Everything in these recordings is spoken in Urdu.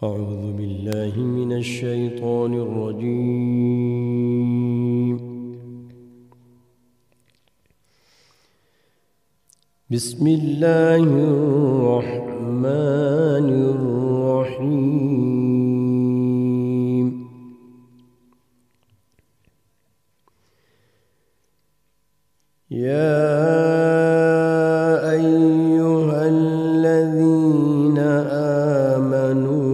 أعوذ بالله من الشيطان الرجيم. بسم الله الرحمن الرحيم. يا أيها الذين آمنوا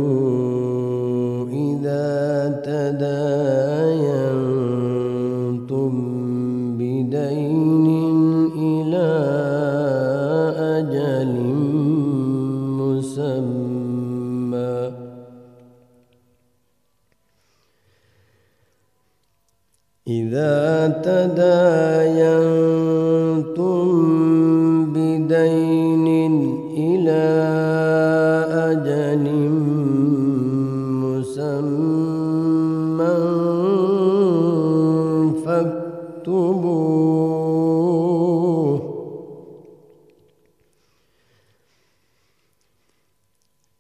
إذا تداينتم بدين إلى أجل مسمى فاكتبوه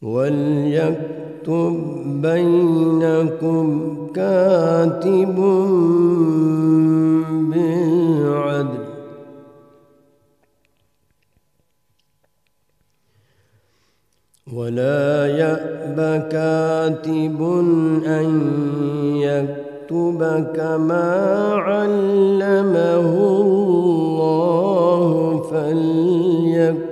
وليكتب بينكم كاتب بالعدل ولا يأب كاتب أن يكتب كما علمه الله فليكتب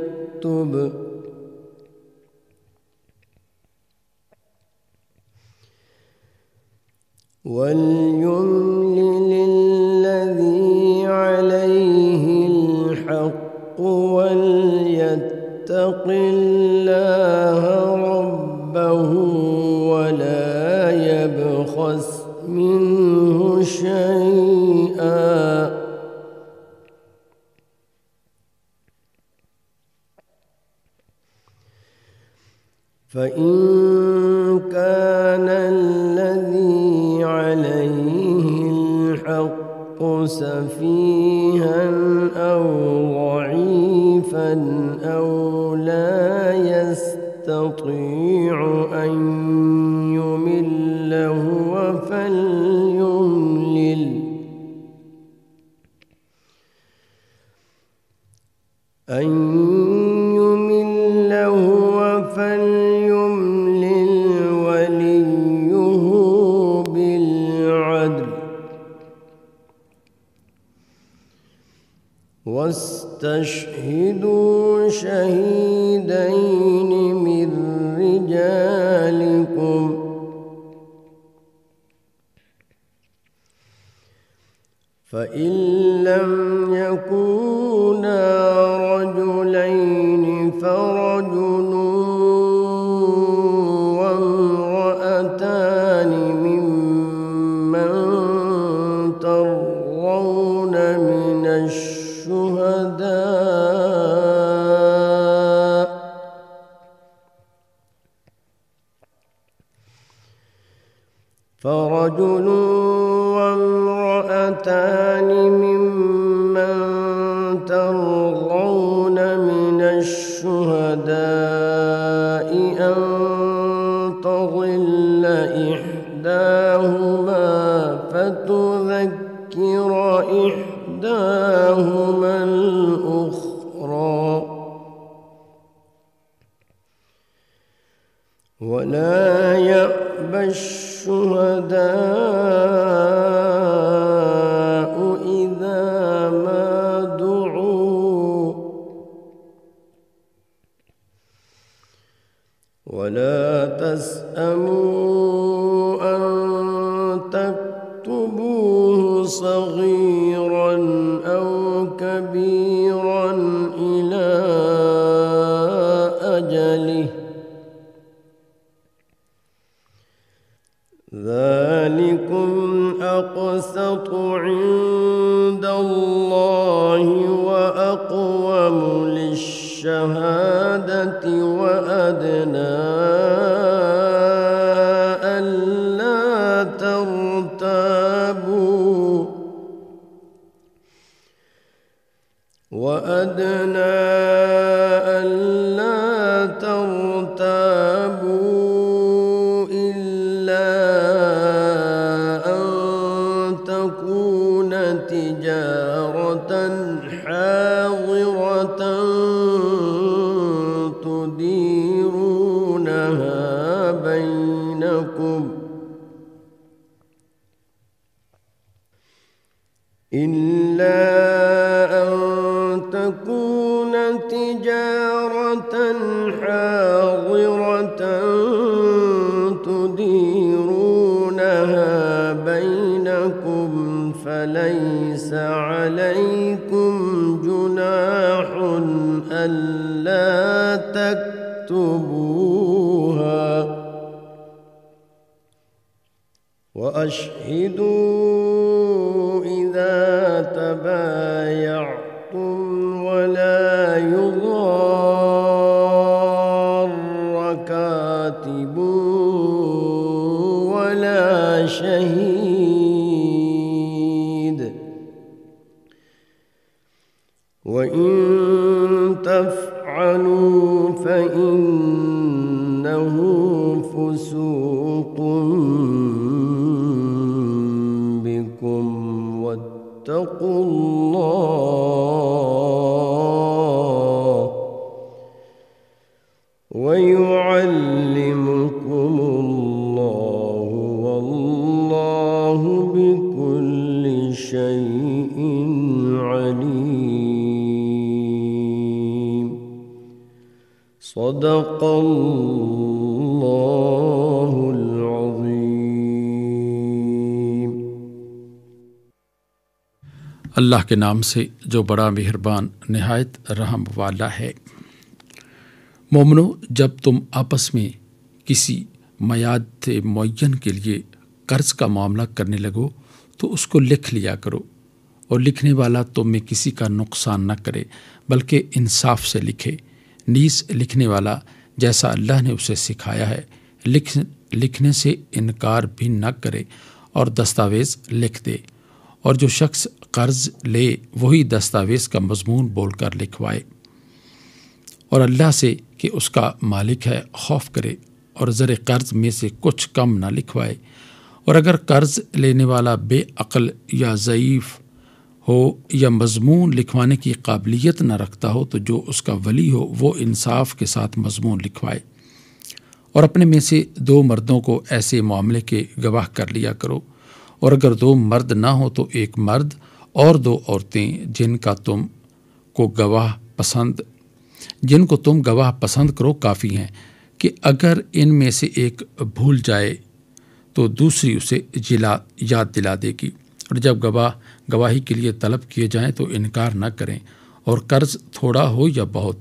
وليملل الذي عليه الحق وليتق الله ربه ولا يبخس منه شيئا فإن كان الذي عليه الحق سفيها أو ضعيفا أو لا يستطيع أن يمل هو فليملل وليه بالعدل واستشهدوا شهيدين من رجالكم فإن لم يكونا رجلين فرجل وامرأتان ممن ترضون من الشهداء فرجل وامرأتان ممن ترضون من الشهداء أن تضل إحداهما فتذكر إحداهما الأخرى ولا يأبى الشهداء إذا ما دعوا ولا تسأموا أن تكتبوه صغيرا أو كبيرا إلى أجله ذلكم أقسط عند الله وأقوم للشهادة وأدنى ألا ترتابوا ألا ترتابوا تديرونها بينكم إلا أن تكون تجارة حاضرة تديرونها بينكم فليس عليكم جناح ألا تكتبوها وأشهدوا إذا تبايعتم ولا يضار كاتب ولا شهيد وإن تفعلوا فإنه فسوق بكم واتقوا الله ويعلمكم الله والله بكل شيء عليم. صدق الله العظيم. اللہ کے نام سے جو بڑا مہربان نہایت رحم والا ہے۔ مومنو، جب تم آپس میں کسی میعاد معین کے لیے قرض کا معاملہ کرنے لگو تو اس کو لکھ لیا کرو، اور لکھنے والا تم میں کسی کا نقصان نہ کرے بلکہ انصاف سے لکھے، نیز لکھنے والا جیسا اللہ نے اسے سکھایا ہے لکھنے سے انکار بھی نہ کرے اور دستاویز لکھ دے، اور جو شخص قرض لے وہی دستاویز کا مضمون بول کر لکھوائے، اور اللہ سے کہ اس کا مالک ہے خوف کرے، اور زر قرض میں سے کچھ کم نہ لکھوائے، اور اگر قرض لینے والا بے عقل یا ضعیف ہو یا مضمون لکھوانے کی قابلیت نہ رکھتا ہو تو جو اس کا ولی ہو وہ انصاف کے ساتھ مضمون لکھوائے، اور اپنے میں سے 2 مردوں کو ایسے معاملے کے گواہ کر لیا کرو، اور اگر 2 مرد نہ ہو تو 1 مرد اور 2 عورتیں جن کو تم گواہ پسند کرو کافی ہیں، کہ اگر ان میں سے ایک بھول جائے تو دوسری اسے یاد دلا دے گی، اور جب گواہی کے لیے طلب کیے جائیں تو انکار نہ کریں، اور قرض تھوڑا ہو یا بہت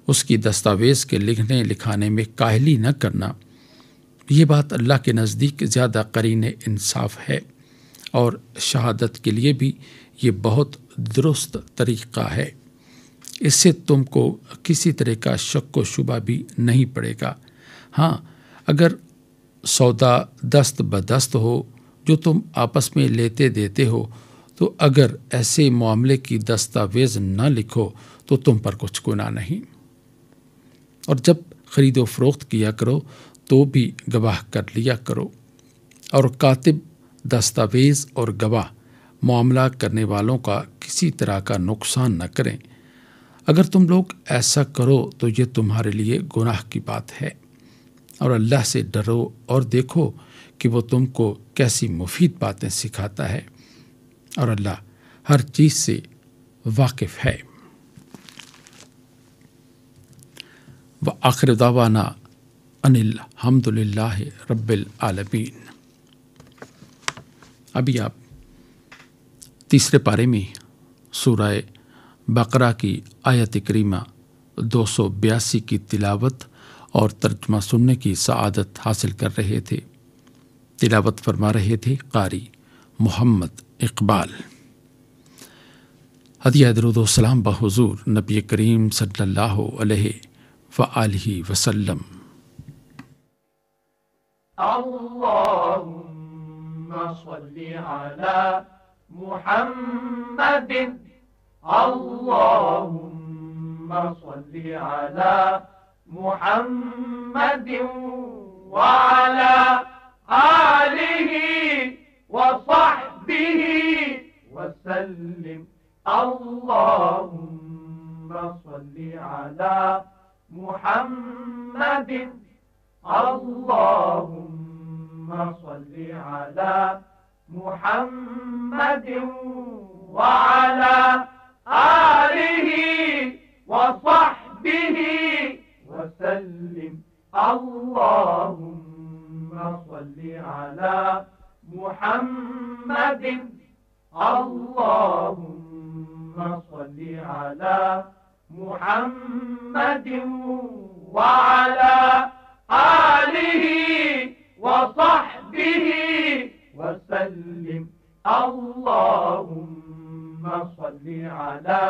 اس کی دستاویز کے لکھنے لکھانے میں کاہلی نہ کرنا، یہ بات اللہ کے نزدیک زیادہ قرین انصاف ہے، اور شہادت کے لیے بھی یہ بہت درست طریقہ ہے، اس سے تم کو کسی طرح کا شک و شبہ بھی نہیں پڑے گا۔ ہاں، اگر سودا دست بدست ہو جو تم آپس میں لیتے دیتے ہو تو اگر ایسے معاملے کی دستاویز نہ لکھو تو تم پر کچھ گناہ نہیں، اور جب خرید و فروخت کیا کرو تو بھی گواہ کر لیا کرو، اور کاتب دستاویز اور گواہ معاملہ کرنے والوں کا کسی طرح کا نقصان نہ کریں۔ اگر تم لوگ ایسا کرو تو یہ تمہارے لیے گناہ کی بات ہے، اور اللہ سے ڈرو اور دیکھو کہ وہ تم کو کیسی مفید باتیں سکھاتا ہے، اور اللہ ہر چیز سے واقف ہے۔ وآخر دعوانا ان الحمد للہ رب العالمین۔ ابھی آپ 3 پارے میں سورہ بقرہ کی آیت کریمہ 282 کی تلاوت اور ترجمہ سننے کی سعادت حاصل کر رہے تھے۔ تلاوت فرما رہے تھے قاری محمد اقبال۔ ہدیہ درود و سلام بحضور نبی کریم صلی اللہ علیہ وآلہ وسلم۔ اللہم صلی علی محمد، اللہم صلی علی محمد وعلی آلہ وصحبہ وسلم۔ اللہم صلی علی محمد اللهم صل على محمد وعلى آله وصحبه وسلم اللهم صل على محمد اللهم صل على محمد وعلى آله وصحبه وسلم اللهم صل على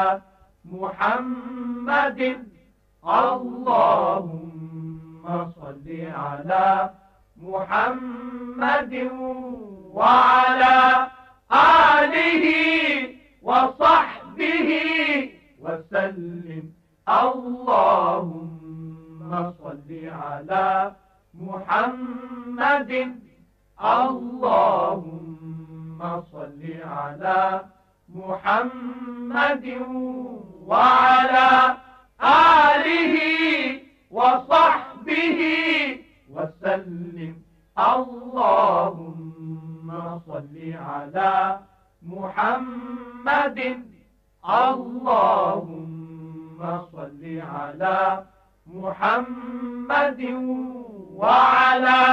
محمد اللهم صل على محمد وعلى آله وصحبه وسلم اللهم صل على محمد اللهم صل على محمد وعلى آله وصحبه وسلم اللهم صل على محمد اللهم صل على محمد وعلى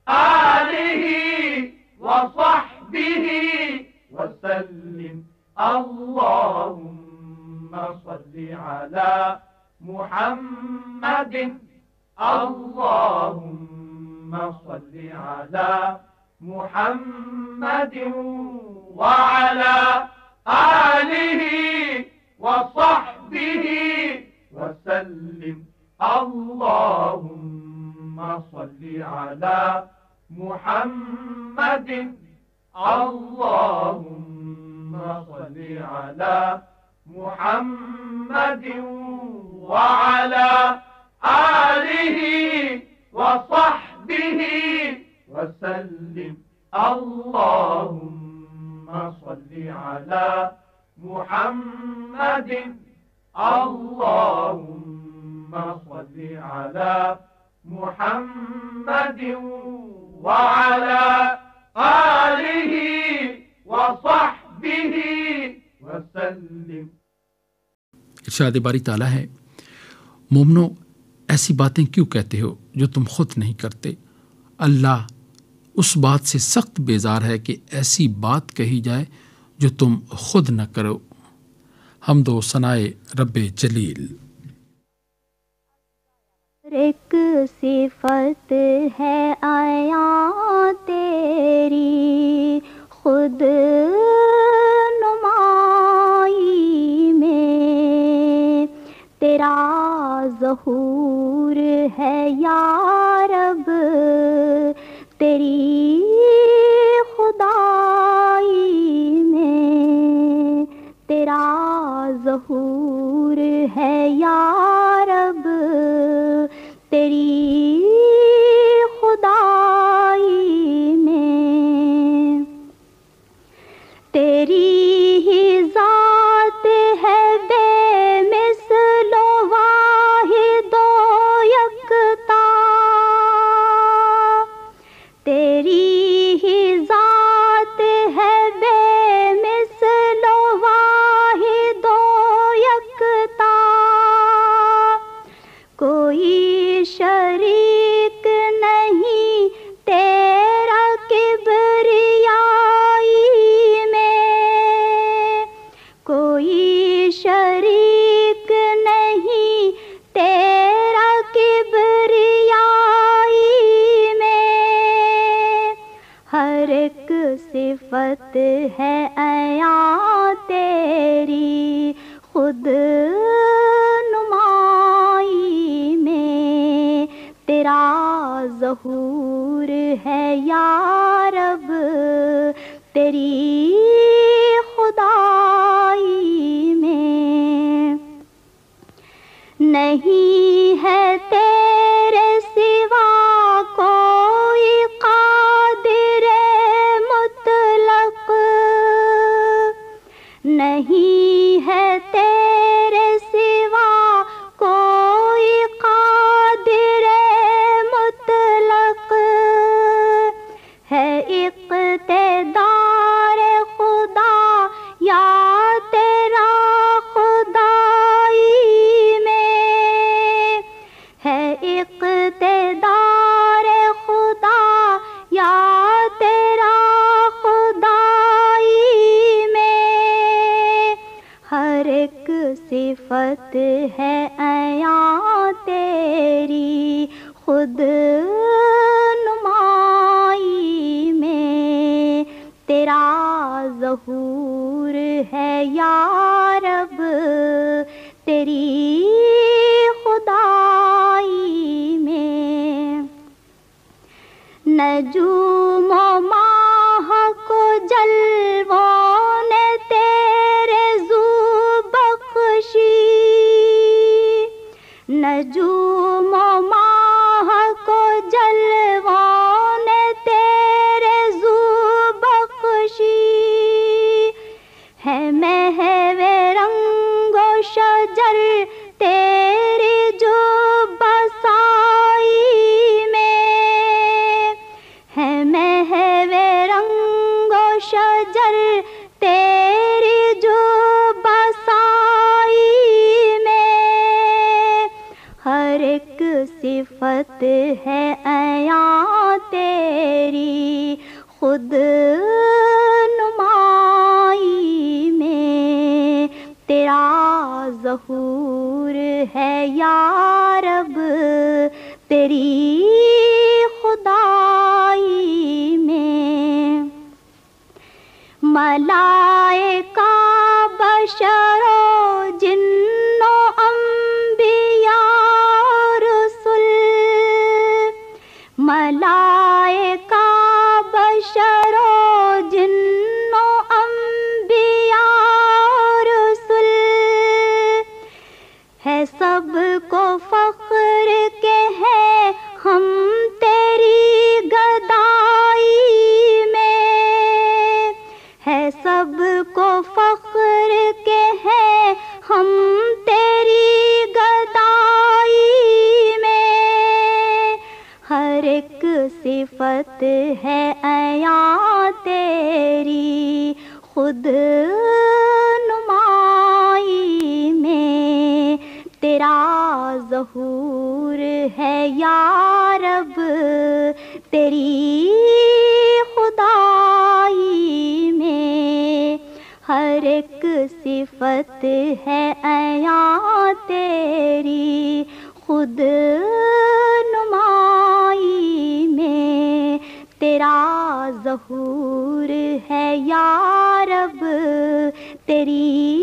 آله وصحبه وسلم اللهم صل على محمد اللهم صل على محمد وعلى آله وصحبه وسلم اللهم صل على محمد اللهم صل على محمد وعلى آله وصحبه وسلم اللهم صل على محمد اللهم صل على محمد وعلى آله وصحبه وسلم. ارشاد باری تعالیٰ ہے، مومنو ایسی باتیں کیوں کہتے ہو جو تم خود نہیں کرتے؟ اللہ اس بات سے سخت بیزار ہے کہ ایسی بات کہی جائے جو تم خود نہ کرو. حمد و ثنائے رب جلیل. ایک صفت ہے آیاں تیری خود نمائی میں، تیرا ظہور ہے یا رب تیری خدائی میں، تیرا ظہور ہے یا رب تیری خدائی میں. تیری ہی ذات ہے بے مثل و واحد و یکتا، تیری ہی ذات ہے بے مثل و واحد و یکتا، کوئی شریک نہیں تیرا کبریائی میں، کوئی شریک نہیں تیرا کبریائی میں. ہر ایک صفت ہے عیاں تیری خود نمائی میں، تیرا ظہور ہے یا رب تیری خدائی میں. نہیں ہے تیرے سوا کوئی قادر مطلق، نہیں ہے تیرے سوا کوئی قادر نمائی میں تیرا ظہور ہے یا رب، تیری خدائی میں نجوم و ماہ کو جلووں نے تیرے ذو بخشی، نجوم و ماہ کو جلووں نے تیرے ذو بخشی، ہے محو رنگ و شجر تیری جو بسائی میں، ہے محو رنگ و شجر تیری جو بسائی میں، ہر ایک صفت ہے عیاں تیری خود نمائی میں، تیرا ظہور ہے یا رب، تیری خدائی میں ملائکہ بشر و جن و انبیاء رسل، ملائکہ بشر و جن و انبیاء رسل، ہے سب کو فخر کے ہیں ہم تیری گدائی میں، ہے سب کو فخر کے ہیں ہم تیری گدائی میں، ہر ایک صفت ہے عیاں تیری خود نمائی میں، تیرا ظہور ہے یا رب، تیری خدائی میں، ہر ایک صفت ہے عیاں تیری خود نمائی میں، تیرا ظہور ہے یا رب، تیری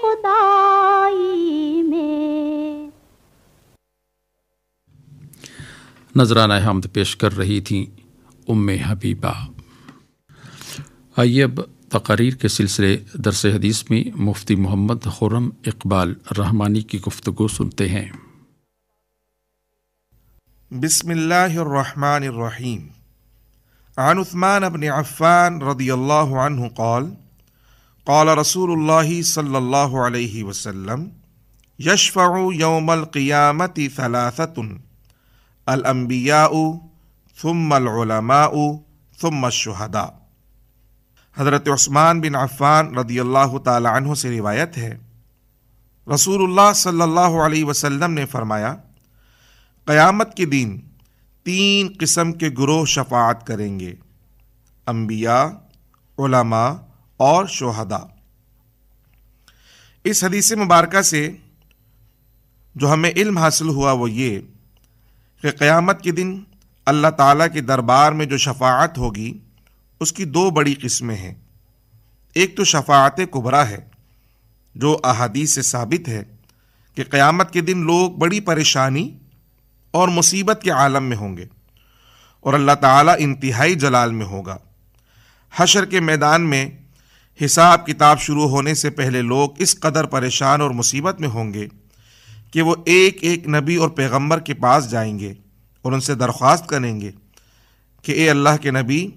خدائی میں۔ نذرانہ حمد پیش کر رہی تھیں ام حبیبہ۔ آئیے اب تقاریر کے سلسلے درس حدیث میں مفتی محمد خرم اقبال رحمانی کی گفتگو سنتے ہیں۔ بسم اللہ الرحمن الرحیم۔ عن عثمان بن عفان رضی اللہ عنہ قال قال رسول اللہ صلی اللہ علیہ وسلم یشفع یوم القیامت ثلاثۃ الانبیاء ثم العلماء ثم الشہداء۔ حضرت عثمان بن عفان رضی اللہ تعالی عنہ سے روایت ہے، رسول اللہ صلی اللہ علیہ وسلم نے فرمایا، قیامت کے دن 3 قسم کے گروہ شفاعت کریں گے، انبیاء، علماء اور شہداء۔ اس حدیث مبارکہ سے جو ہمیں علم حاصل ہوا وہ یہ کہ قیامت کے دن اللہ تعالیٰ کے دربار میں جو شفاعت ہوگی اس کی 2 بڑی قسمیں ہیں۔ ایک تو شفاعت کبریٰ ہے جو احادیث سے ثابت ہے کہ قیامت کے دن لوگ بڑی پریشانی اور مصیبت کے عالم میں ہوں گے اور اللہ تعالیٰ انتہائی جلال میں ہوگا۔ حشر کے میدان میں حساب کتاب شروع ہونے سے پہلے لوگ اس قدر پریشان اور مصیبت میں ہوں گے کہ وہ ایک ایک نبی اور پیغمبر کے پاس جائیں گے اور ان سے درخواست کریں گے کہ اے اللہ کے نبی،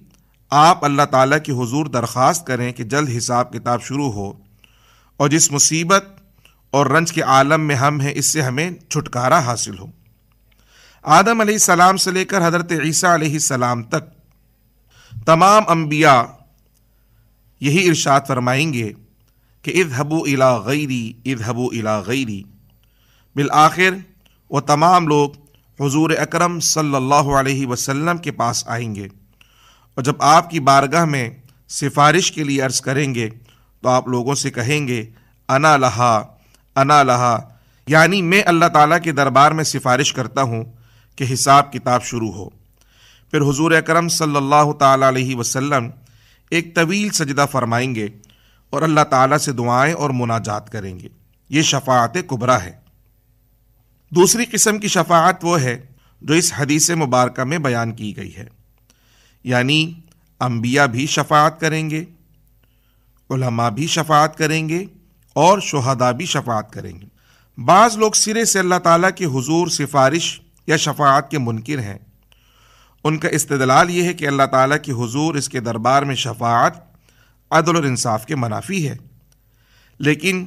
آپ اللہ تعالیٰ کی حضور درخواست کریں کہ جلد حساب کتاب شروع ہو اور جس مصیبت اور رنج کے عالم میں ہم ہیں اس سے ہمیں چھٹکارا حاصل ہو۔ آدم علیہ السلام سے لے کر حضرت عیسیٰ علیہ السلام تک تمام انبیاء یہی ارشاد فرمائیں گے کہ اذهبوا الی غیری اذهبوا الی غیری۔ بالآخر وہ تمام لوگ حضور اکرم صلی اللہ علیہ وسلم کے پاس آئیں گے اور جب آپ کی بارگاہ میں سفارش کے لیے عرض کریں گے تو آپ لوگوں سے کہیں گے انا لہا، یعنی میں اللہ تعالیٰ کے دربار میں سفارش کرتا ہوں کہ حساب کتاب شروع ہو۔ پھر حضور اکرم صلی اللہ تعالی علیہ وسلم ایک طویل سجدہ فرمائیں گے اور اللہ تعالیٰ سے دعائیں اور مناجات کریں گے۔ یہ شفاعت کبریٰ ہے۔ دوسری قسم کی شفاعت وہ ہے جو اس حدیث مبارکہ میں بیان کی گئی ہے، یعنی انبیاء بھی شفاعت کریں گے، علماء بھی شفاعت کریں گے اور شہداء بھی شفاعت کریں گے۔ بعض لوگ سرے سے اللہ تعالیٰ کے حضور سفارش یا شفاعت کے منکر ہیں۔ ان کا استدلال یہ ہے کہ اللہ تعالیٰ کے حضور اس کے دربار میں شفاعت عدل اور انصاف کے منافی ہے، لیکن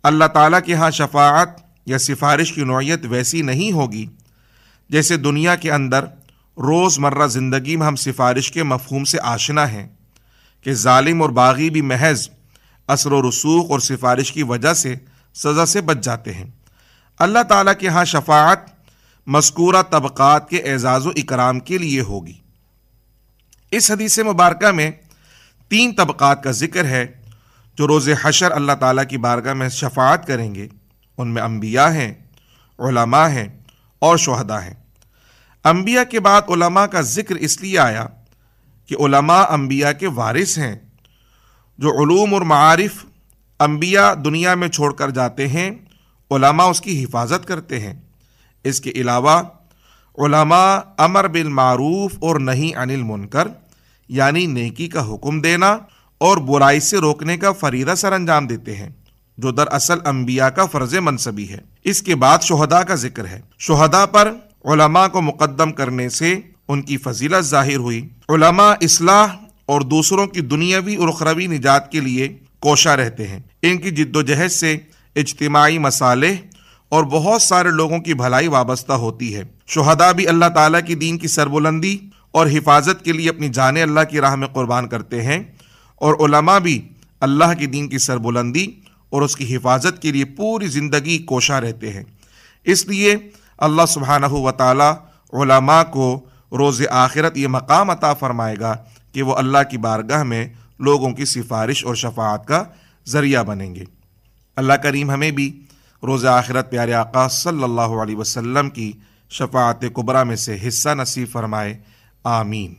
اللہ تعالیٰ کے ہاں شفاعت یا سفارش کی نوعیت ویسی نہیں ہوگی جیسے دنیا کے اندر روز مرہ زندگی میں ہم سفارش کے مفہوم سے آشنا ہیں کہ ظالم اور باغی بھی محض اثر و رسوخ اور سفارش کی وجہ سے سزا سے بچ جاتے ہیں۔ اللہ تعالیٰ کے ہاں شفاعت مذکورہ طبقات کے اعزاز و اکرام کے لیے ہوگی۔ اس حدیث مبارکہ میں 3 طبقات کا ذکر ہے جو روز حشر اللہ تعالیٰ کی بارگاہ میں شفاعت کریں گے۔ ان میں انبیاء ہیں، علماء ہیں اور شہداء ہیں۔ انبیاء کے بعد علماء کا ذکر اس لیے آیا کہ علماء انبیاء کے وارث ہیں۔ جو علوم اور معارف انبیاء دنیا میں چھوڑ کر جاتے ہیں، علماء اس کی حفاظت کرتے ہیں۔ اس کے علاوہ علماء امر بالمعروف اور نہی عن المنکر، یعنی نیکی کا حکم دینا اور برائی سے روکنے کا فریضہ سر انجام دیتے ہیں، جو دراصل انبیاء کا فرض منصبی ہے۔ اس کے بعد شہداء کا ذکر ہے۔ شہداء پر علماء کو مقدم کرنے سے ان کی فضیلت ظاہر ہوئی۔ علماء اصلاح اور دوسروں کی دنیاوی اور اخروی نجات کے لیے کوشاں رہتے ہیں۔ ان کی جد و جہد سے اجتماعی مصالح اور بہت سارے لوگوں کی بھلائی وابستہ ہوتی ہے۔ شہداء بھی اللہ تعالیٰ کی دین کی سربلندی اور حفاظت کے لیے اپنی جانیں اللہ کی راہ میں قربان کرتے ہیں، اور علماء بھی اللہ کی دین کی سربلندی اور اس کی حفاظت کے لیے پوری زندگی کوشاں رہتے ہیں۔ اس لیے اللہ سبحانہ و تعالی علماء کو روز آخرت یہ مقام عطا فرمائے گا کہ وہ اللہ کی بارگاہ میں لوگوں کی سفارش اور شفاعت کا ذریعہ بنیں گے۔ اللہ کریم ہمیں بھی روز آخرت پیارے آقا صلی اللہ علیہ وسلم کی شفاعت کبریٰ میں سے حصہ نصیب فرمائے، آمین۔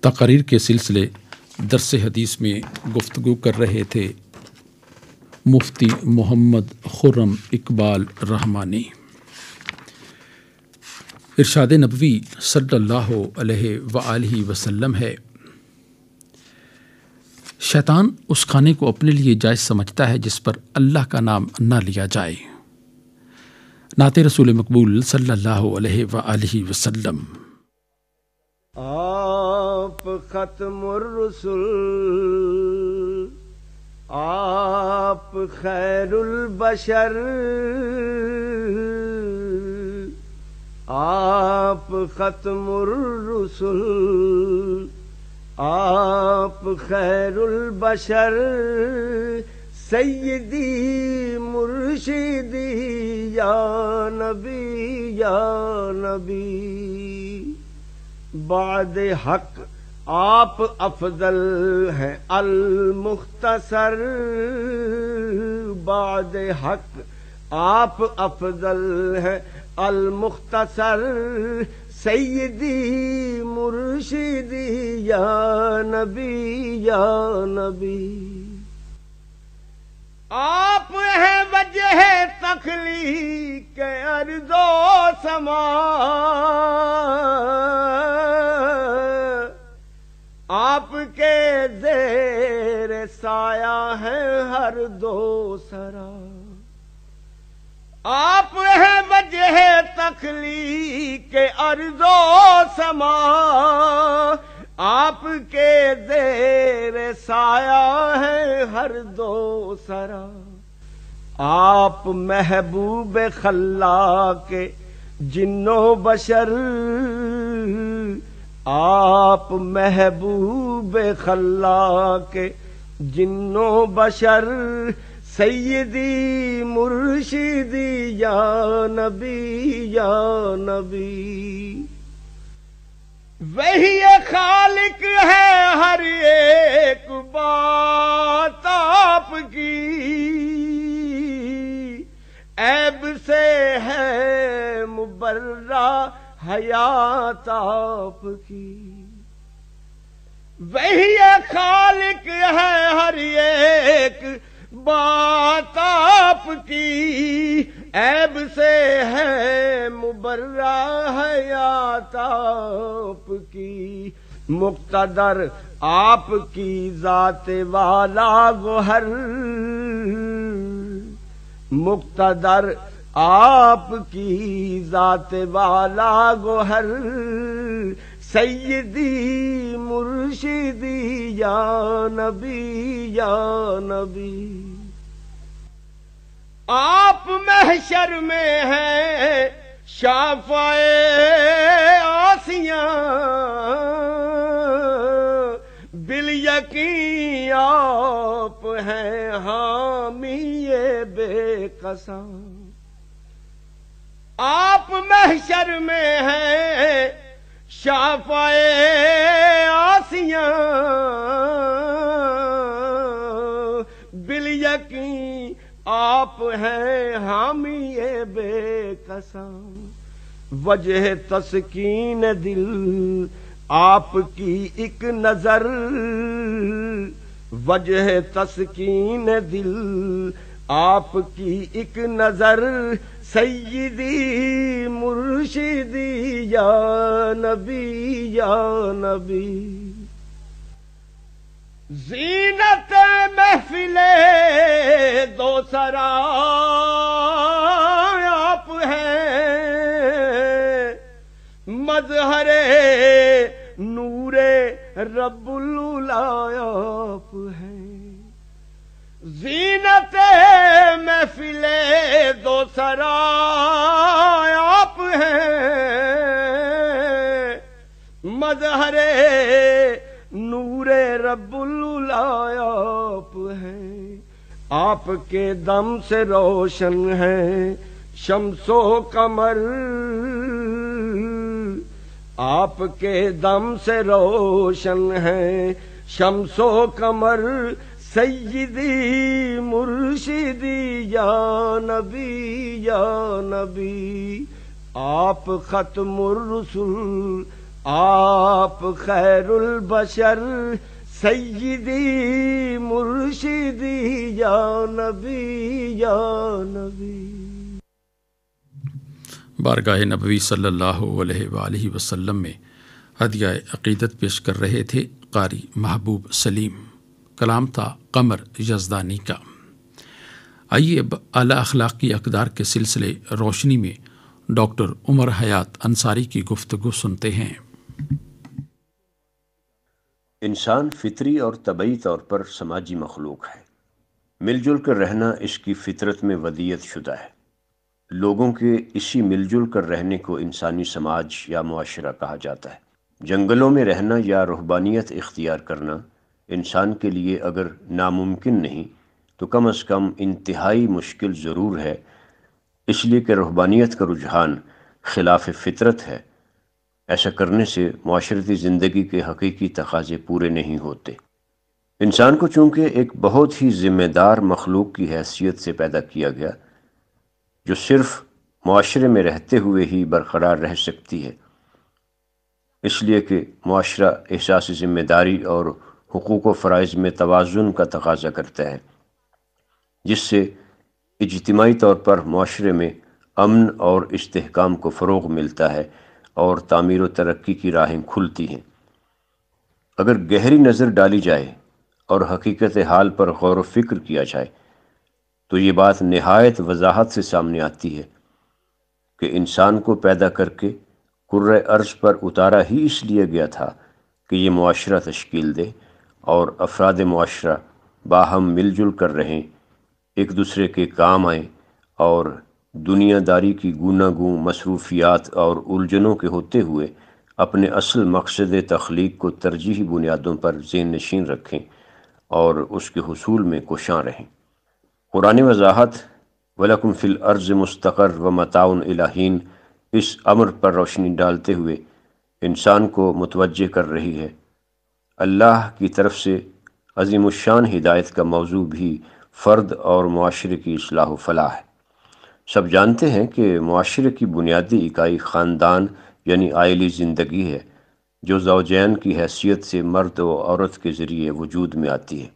تقریر کے سلسلے درس حدیث میں گفتگو کر رہے تھے مفتی محمد خرم اقبال رحمانی۔ ارشاد نبوی صلی اللہ علیہ وآلہ وسلم ہے، شیطان اس کھانے کو اپنے لیے جائز سمجھتا ہے جس پر اللہ کا نام نہ لیا جائے۔ نعت رسول مقبول صلی اللہ علیہ وآلہ وسلم۔ آپ ختم الرسل، آپ خیر البشر، آپ ختم الرسل، آپ خیر البشر، سیدی مرشدی یا نبی یا نبی۔ بعد حق آپ افضل ہیں المختصر، بعد حق آپ افضل ہیں المختصر، سیدی مرشدی یا نبی یا نبی۔ آپ ہیں وجہ تخلیق ارض و سما، آپ کے زیر سایہ ہیں ہر دو سرا۔ آپ ہیں وجہ تخلیق ارض و سما، آپ کے زیر سایہ ہیں ہر دو سرا۔ آپ محبوب خلاق جن و بشر، آپ محبوب خلاق جن و بشر، سیدی مرشدی یا نبی یا نبی۔ وہی خالق ہے ہر ایک بات آپ کی، عیب سے ہے مبرہ حیات آپ کی، وہی خالق ہے ہر ایک بات آپ کی، عیب سے ہے مبرہ حیات آپ کی، مقتدر آپ کی ذات والا گوہر، مقتدر آپ کی ذات والا گوہر، سیدی مرشدی یا نبی یا نبی، آپ محشر میں ہیں شافع آسیاں، بالیقین آپ ہیں حامی بے قصاں، آپ محشر میں ہیں شافع آسیاں، بالیقین آپ ہیں حامی بے قصاں، وجہ تسکین دل آپ کی ایک نظر، وجہ تسکین دل آپ کی ایک نظر، سیدی مرشدی یا نبی یا نبی، زینت محفل دو سرا آپ ہیں، مظہر نور رب العلا آپ ہیں، زینت محفل دو سرا آپ ہیں، مظہر نور رب العلا آپ ہیں، آپ کے دم سے روشن ہیں شمس و قمر، آپ کے دم سے روشن ہیں شمس و قمر، سیدی مرشدی یا نبی یا نبی، آپ ختم الرسل آپ خیر البشر، سیدی مرشدی یا نبی یا نبی۔ بارگاہ نبوی صلی اللہ علیہ وآلہ وسلم میں ہدیہ عقیدت پیش کر رہے تھے قاری محبوب سلیم، کلام تھا قمر یزدانی کا۔ آئیے اب اعلیٰ اخلاقی اقدار کے سلسلے روشنی میں ڈاکٹر عمر حیات انصاری کی گفتگو سنتے ہیں۔ انسان فطری اور طبعی طور پر سماجی مخلوق ہے، مل جل کر رہنا اس کی فطرت میں ودیت شدہ ہے۔ لوگوں کے اسی مل جل کر رہنے کو انسانی سماج یا معاشرہ کہا جاتا ہے۔ جنگلوں میں رہنا یا رہبانیت اختیار کرنا انسان کے لیے اگر ناممکن نہیں تو کم از کم انتہائی مشکل ضرور ہے، اس لیے کہ رہبانیت کا رجحان خلاف فطرت ہے۔ ایسا کرنے سے معاشرتی زندگی کے حقیقی تقاضے پورے نہیں ہوتے۔ انسان کو چونکہ ایک بہت ہی ذمہ دار مخلوق کی حیثیت سے پیدا کیا گیا جو صرف معاشرے میں رہتے ہوئے ہی برقرار رہ سکتی ہے، اس لیے کہ معاشرہ احساس ذمہ داری اور حقوق و فرائض میں توازن کا تقاضا کرتا ہے، جس سے اجتماعی طور پر معاشرے میں امن اور استحکام کو فروغ ملتا ہے اور تعمیر و ترقی کی راہیں کھلتی ہیں۔ اگر گہری نظر ڈالی جائے اور حقیقت حال پر غور و فکر کیا جائے تو یہ بات نہایت وضاحت سے سامنے آتی ہے کہ انسان کو پیدا کر کے کرۂ ارض پر اتارا ہی اس لیے گیا تھا کہ یہ معاشرہ تشکیل دے اور افراد معاشرہ باہم مل جل کر رہیں، ایک دوسرے کے کام آئیں اور دنیا داری کی گوناگوں مصروفیات اور الجھنوں کے ہوتے ہوئے اپنے اصل مقصد تخلیق کو ترجیحی بنیادوں پر ذہن نشین رکھیں اور اس کے حصول میں کوشاں رہیں۔ قرآن وضاحت وَلَكُمْ فِي الْأَرْضِ مُسْتَقَرٌّ وَمَتَاعٌ إِلَىٰ حِینٍ اس امر پر روشنی ڈالتے ہوئے انسان کو متوجہ کر رہی ہے۔ اللہ کی طرف سے عظیم الشان ہدایت کا موضوع بھی فرد اور معاشرے کی اصلاح و فلاح ہے۔ سب جانتے ہیں کہ معاشرے کی بنیادی اکائی خاندان یعنی عائلی زندگی ہے، جو زوجین کی حیثیت سے مرد و عورت کے ذریعے وجود میں آتی ہے۔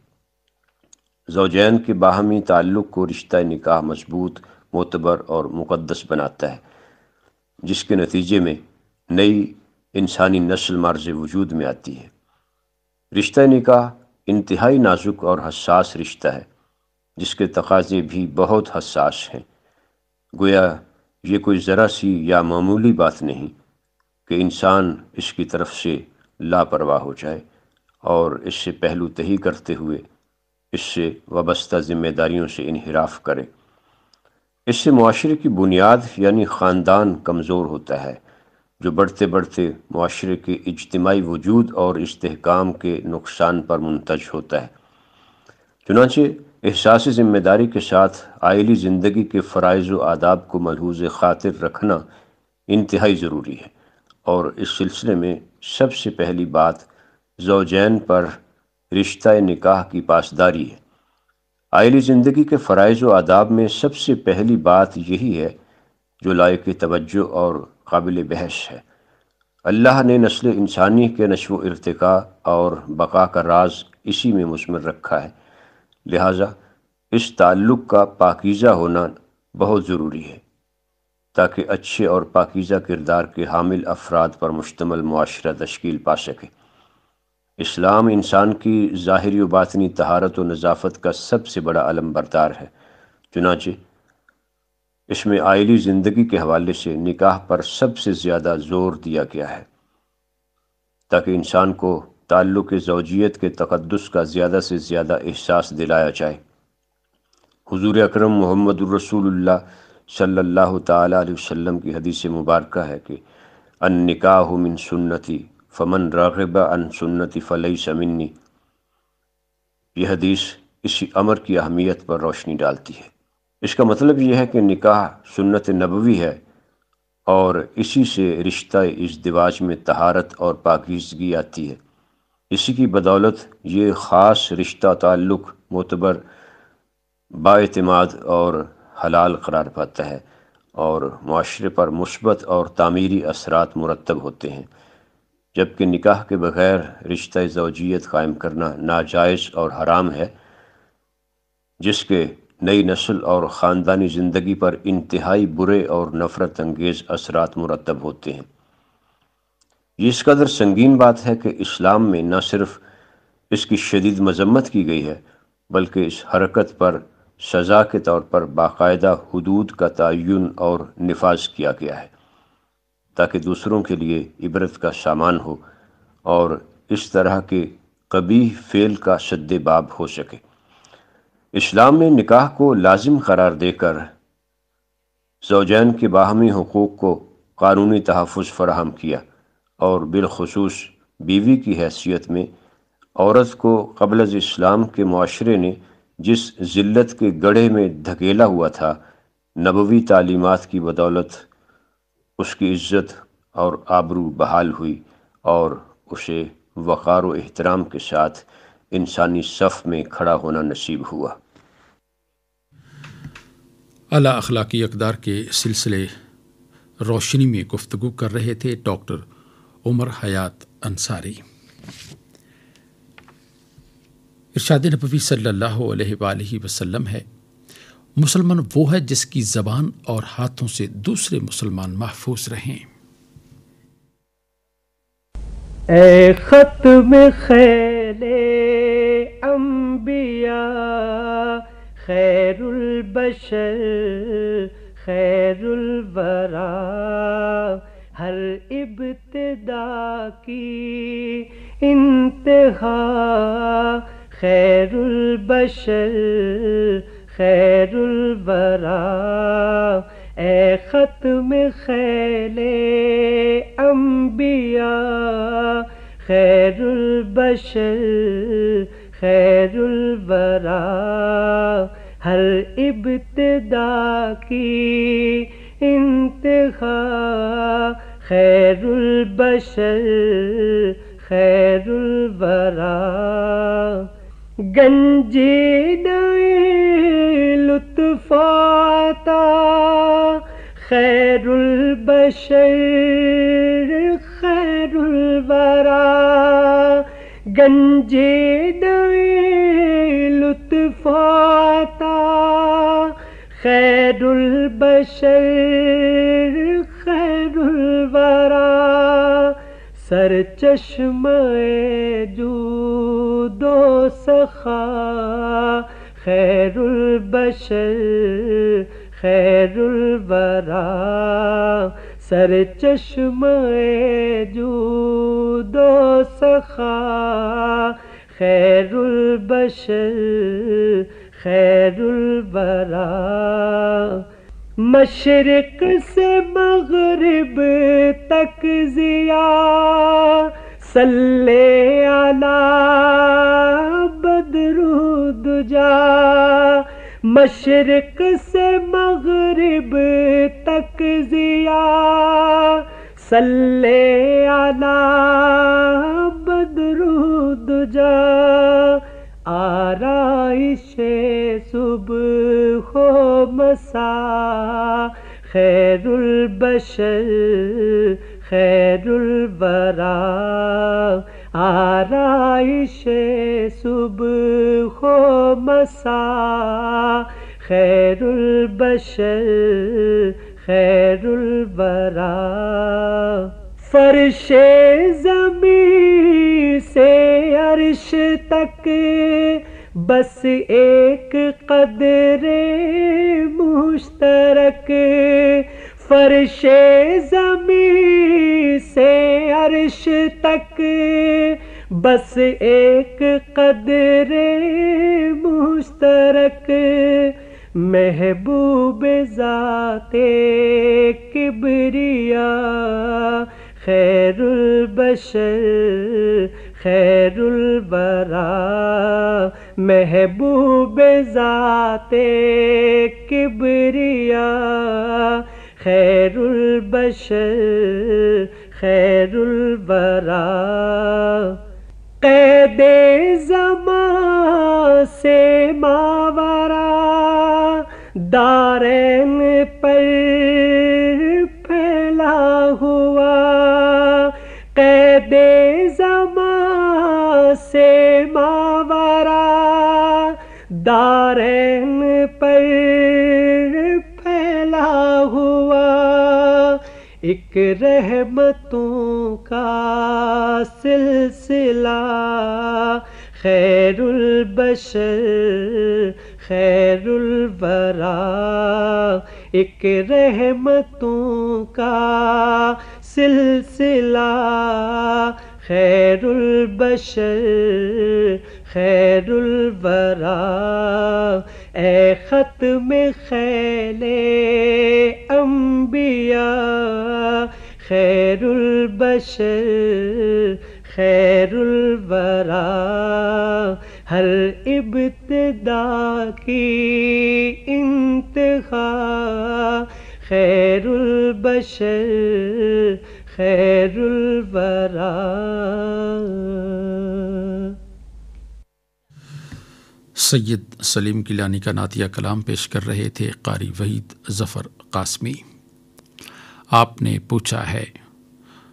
زوجین کے باہمی تعلق کو رشتہ نکاح مضبوط، معتبر اور مقدس بناتا ہے، جس کے نتیجے میں نئی انسانی نسل مرز وجود میں آتی ہے۔ رشتہ نکاح انتہائی نازک اور حساس رشتہ ہے، جس کے تقاضے بھی بہت حساس ہیں۔ گویا یہ کوئی ذرا سی یا معمولی بات نہیں کہ انسان اس کی طرف سے لاپرواہ ہو جائے اور اس سے پہلو تہی کرتے ہوئے اس سے وابستہ ذمہ داریوں سے انحراف کرے۔ اس سے معاشرے کی بنیاد یعنی خاندان کمزور ہوتا ہے، جو بڑھتے بڑھتے معاشرے کے اجتماعی وجود اور استحکام کے نقصان پر منتج ہوتا ہے۔ چنانچہ احساس ذمہ داری کے ساتھ عائلی زندگی کے فرائض و آداب کو ملحوظ خاطر رکھنا انتہائی ضروری ہے، اور اس سلسلے میں سب سے پہلی بات زوجین پر رشتہ نکاح کی پاسداری ہے۔ عائلی زندگی کے فرائض و آداب میں سب سے پہلی بات یہی ہے جو لائق توجہ اور قابل بحث ہے۔ اللہ نے نسل انسانی کے نشو و ارتقاء اور بقا کا راز اسی میں مضمر رکھا ہے، لہٰذا اس تعلق کا پاکیزہ ہونا بہت ضروری ہے تاکہ اچھے اور پاکیزہ کردار کے حامل افراد پر مشتمل معاشرہ تشکیل پا سکے۔ اسلام انسان کی ظاہری و باطنی طہارت و نظافت کا سب سے بڑا علم بردار ہے، چنانچہ اس میں عائلی زندگی کے حوالے سے نکاح پر سب سے زیادہ زور دیا گیا ہے تاکہ انسان کو تعلق زوجیت کے تقدس کا زیادہ سے زیادہ احساس دلایا جائے۔ حضور اکرم محمد الرسول اللہ صلی اللہ تعالی علیہ وسلم کی حدیث مبارکہ ہے کہ النکاح من سنتی فمن راغب عن سنتی فلیس منی۔ یہ حدیث اسی امر کی اہمیت پر روشنی ڈالتی ہے۔ اس کا مطلب یہ ہے کہ نکاح سنت نبوی ہے اور اسی سے رشتہ ازدواج میں طہارت اور پاکیزگی آتی ہے۔ اسی کی بدولت یہ خاص رشتہ تعلق معتبر، بااعتماد اور حلال قرار پاتا ہے اور معاشرے پر مثبت اور تعمیری اثرات مرتب ہوتے ہیں، جبکہ نکاح کے بغیر رشتہ زوجیت قائم کرنا ناجائز اور حرام ہے، جس کے نئی نسل اور خاندانی زندگی پر انتہائی برے اور نفرت انگیز اثرات مرتب ہوتے ہیں۔ یہ اس قدر سنگین بات ہے کہ اسلام میں نہ صرف اس کی شدید مذمت کی گئی ہے بلکہ اس حرکت پر سزا کے طور پر باقاعدہ حدود کا تعین اور نفاذ کیا گیا ہے تاکہ دوسروں کے لیے عبرت کا سامان ہو اور اس طرح کے قبیح فعل کا سد باب ہو سکے۔ اسلام نے نکاح کو لازم قرار دے کر زوجین کے باہمی حقوق کو قانونی تحفظ فراہم کیا اور بالخصوص بیوی کی حیثیت میں عورت کو قبل از اسلام کے معاشرے نے جس ذلت کے گڑھے میں دھکیلا ہوا تھا، نبوی تعلیمات کی بدولت اس کی عزت اور آبرو بحال ہوئی اور اسے وقار و احترام کے ساتھ انسانی صف میں کھڑا ہونا نصیب ہوا۔ اعلی اخلاقی اقدار کے سلسلے روشنی میں گفتگو کر رہے تھے ڈاکٹر عمر حیات انصاری۔ ارشاد نبوی صلی اللہ علیہ وآلہ وسلم ہے، مسلمان وہ ہے جس کی زبان اور ہاتھوں سے دوسرے مسلمان محفوظ رہیں۔ اے ختم خیل انبیاء خیر البشر خیر الورا، ہر ابتدا کی انتہا خیر البشر خیر الورا، اے ختم خیل انبیاء خیر البشر خیر الورا، ہر ابتدا کی انتہا خیر البشر خیر الورا، گنجیدہ لطف عطا خیر البشر خیر الورا گنجیدہ لطف عطا خیر البشر خیر الورا سرچشمہ جود و سخا خیر البشر خیر الورا سرچشمہ جود و سخا خیر البشر خیر الورا مشرق سے مغرب تک ضیاء صلی علی بدر دجا مشرق سے مغرب تک ضیاء صلی علی بدر دجا آرائش صبح و مساء خیر البشر خیر الورا آرائش صبح و مساء خیر البشر خیر الورا فرش زمین سے عرش تک بس ایک قدر مشترک فرش زمین سے عرش تک بس ایک قدر مشترک محبوب ذات کبریا خیر البشر خیر الورا محبوب ذات کبریا خیر البشر خیر الورا قید زمان سے ماورا دارین پر پھیلا ہوا قید زمان سے ماورا دارین پر پھیلا ہوا ایک رحمتوں کا سلسلہ خیر البشر خیر الورا ایک رحمتوں کا سلسلہ خیر البشر خیر الورا اے ختم خیل انبیاء خیر البشر خیر الورا ہر ابتدا کی انتہا خیر البشر خیر الورا. سید سلیم گیلانی کا نعتیہ کلام پیش کر رہے تھے قاری وحید ظفر قاسمی. آپ نے پوچھا ہے.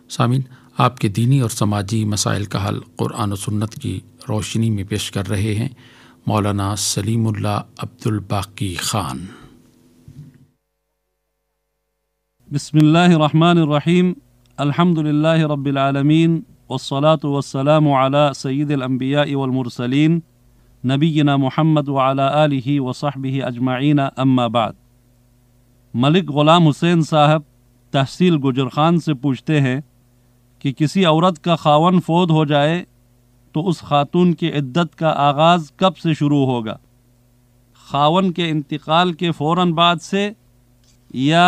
سامعین، آپ کے دینی اور سماجی مسائل کا حل قرآن و سنت کی روشنی میں پیش کر رہے ہیں مولانا سلیم اللہ عبدالباقی خان. بسم اللہ الرحمن الرحیم. الحمد للہ رب العالمین والصلاة والسلام علی سید الانبیاء والمرسلین نبینا محمد وعلی آلہ وصحبہ اجمعین، اما بعد. ملک غلام حسین صاحب تحصیل گجرخان سے پوچھتے ہیں کہ کسی عورت کا خاون فوت ہو جائے تو اس خاتون کی عدت کا آغاز کب سے شروع ہوگا؟ خاون کے انتقال کے فوراً بعد سے یا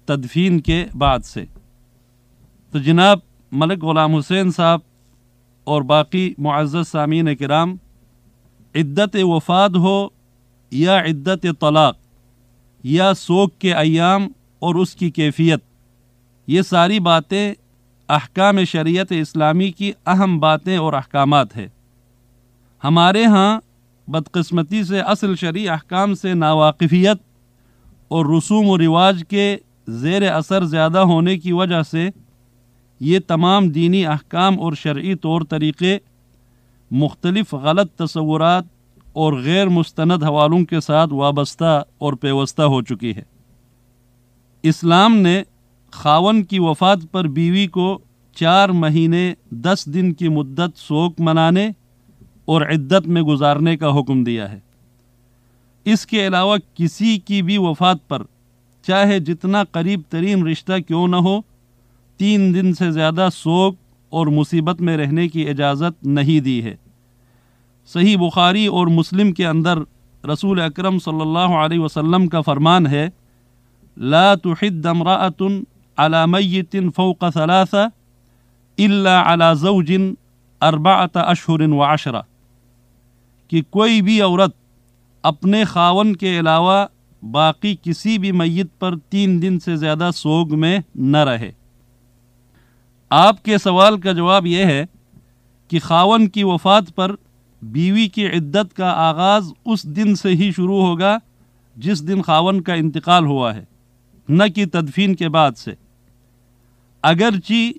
تدفین کے بعد سے؟ تو جناب ملک غلام حسین صاحب اور باقی معزز سامعین کرام، عدت وفات ہو یا عدت طلاق یا سوگ کے ایام اور اس کی کیفیت، یہ ساری باتیں احکام شریعت اسلامی کی اہم باتیں اور احکامات ہیں. ہمارے ہاں بدقسمتی سے اصل شرعی احکام سے ناواقفیت اور رسوم و رواج کے زیر اثر زیادہ ہونے کی وجہ سے یہ تمام دینی احکام اور شرعی طور طریقے مختلف غلط تصورات اور غیر مستند حوالوں کے ساتھ وابستہ اور پیوستہ ہو چکی ہے۔ اسلام نے خاوند کی وفات پر بیوی کو 4 مہینے 10 دن کی مدت سوگ منانے اور عدت میں گزارنے کا حکم دیا ہے۔ اس کے علاوہ کسی کی بھی وفات پر چاہے جتنا قریب ترین رشتہ کیوں نہ ہو 3 دن سے زیادہ سوگ اور مصیبت میں رہنے کی اجازت نہیں دی ہے۔ صحیح بخاری اور مسلم کے اندر رسول اکرم صلی اللہ علیہ وسلم کا فرمان ہے، لا تحد امرأة على میت فوق 3 الا على زوج 4 اشہر و10، کہ کوئی بھی عورت اپنے خاوند کے علاوہ باقی کسی بھی میت پر 3 دن سے زیادہ سوگ میں نہ رہے۔ آپ کے سوال کا جواب یہ ہے کہ خاوند کی وفات پر بیوی کی عدت کا آغاز اس دن سے ہی شروع ہوگا جس دن خاوند کا انتقال ہوا ہے، نہ کہ تدفین کے بعد سے۔ اگرچہ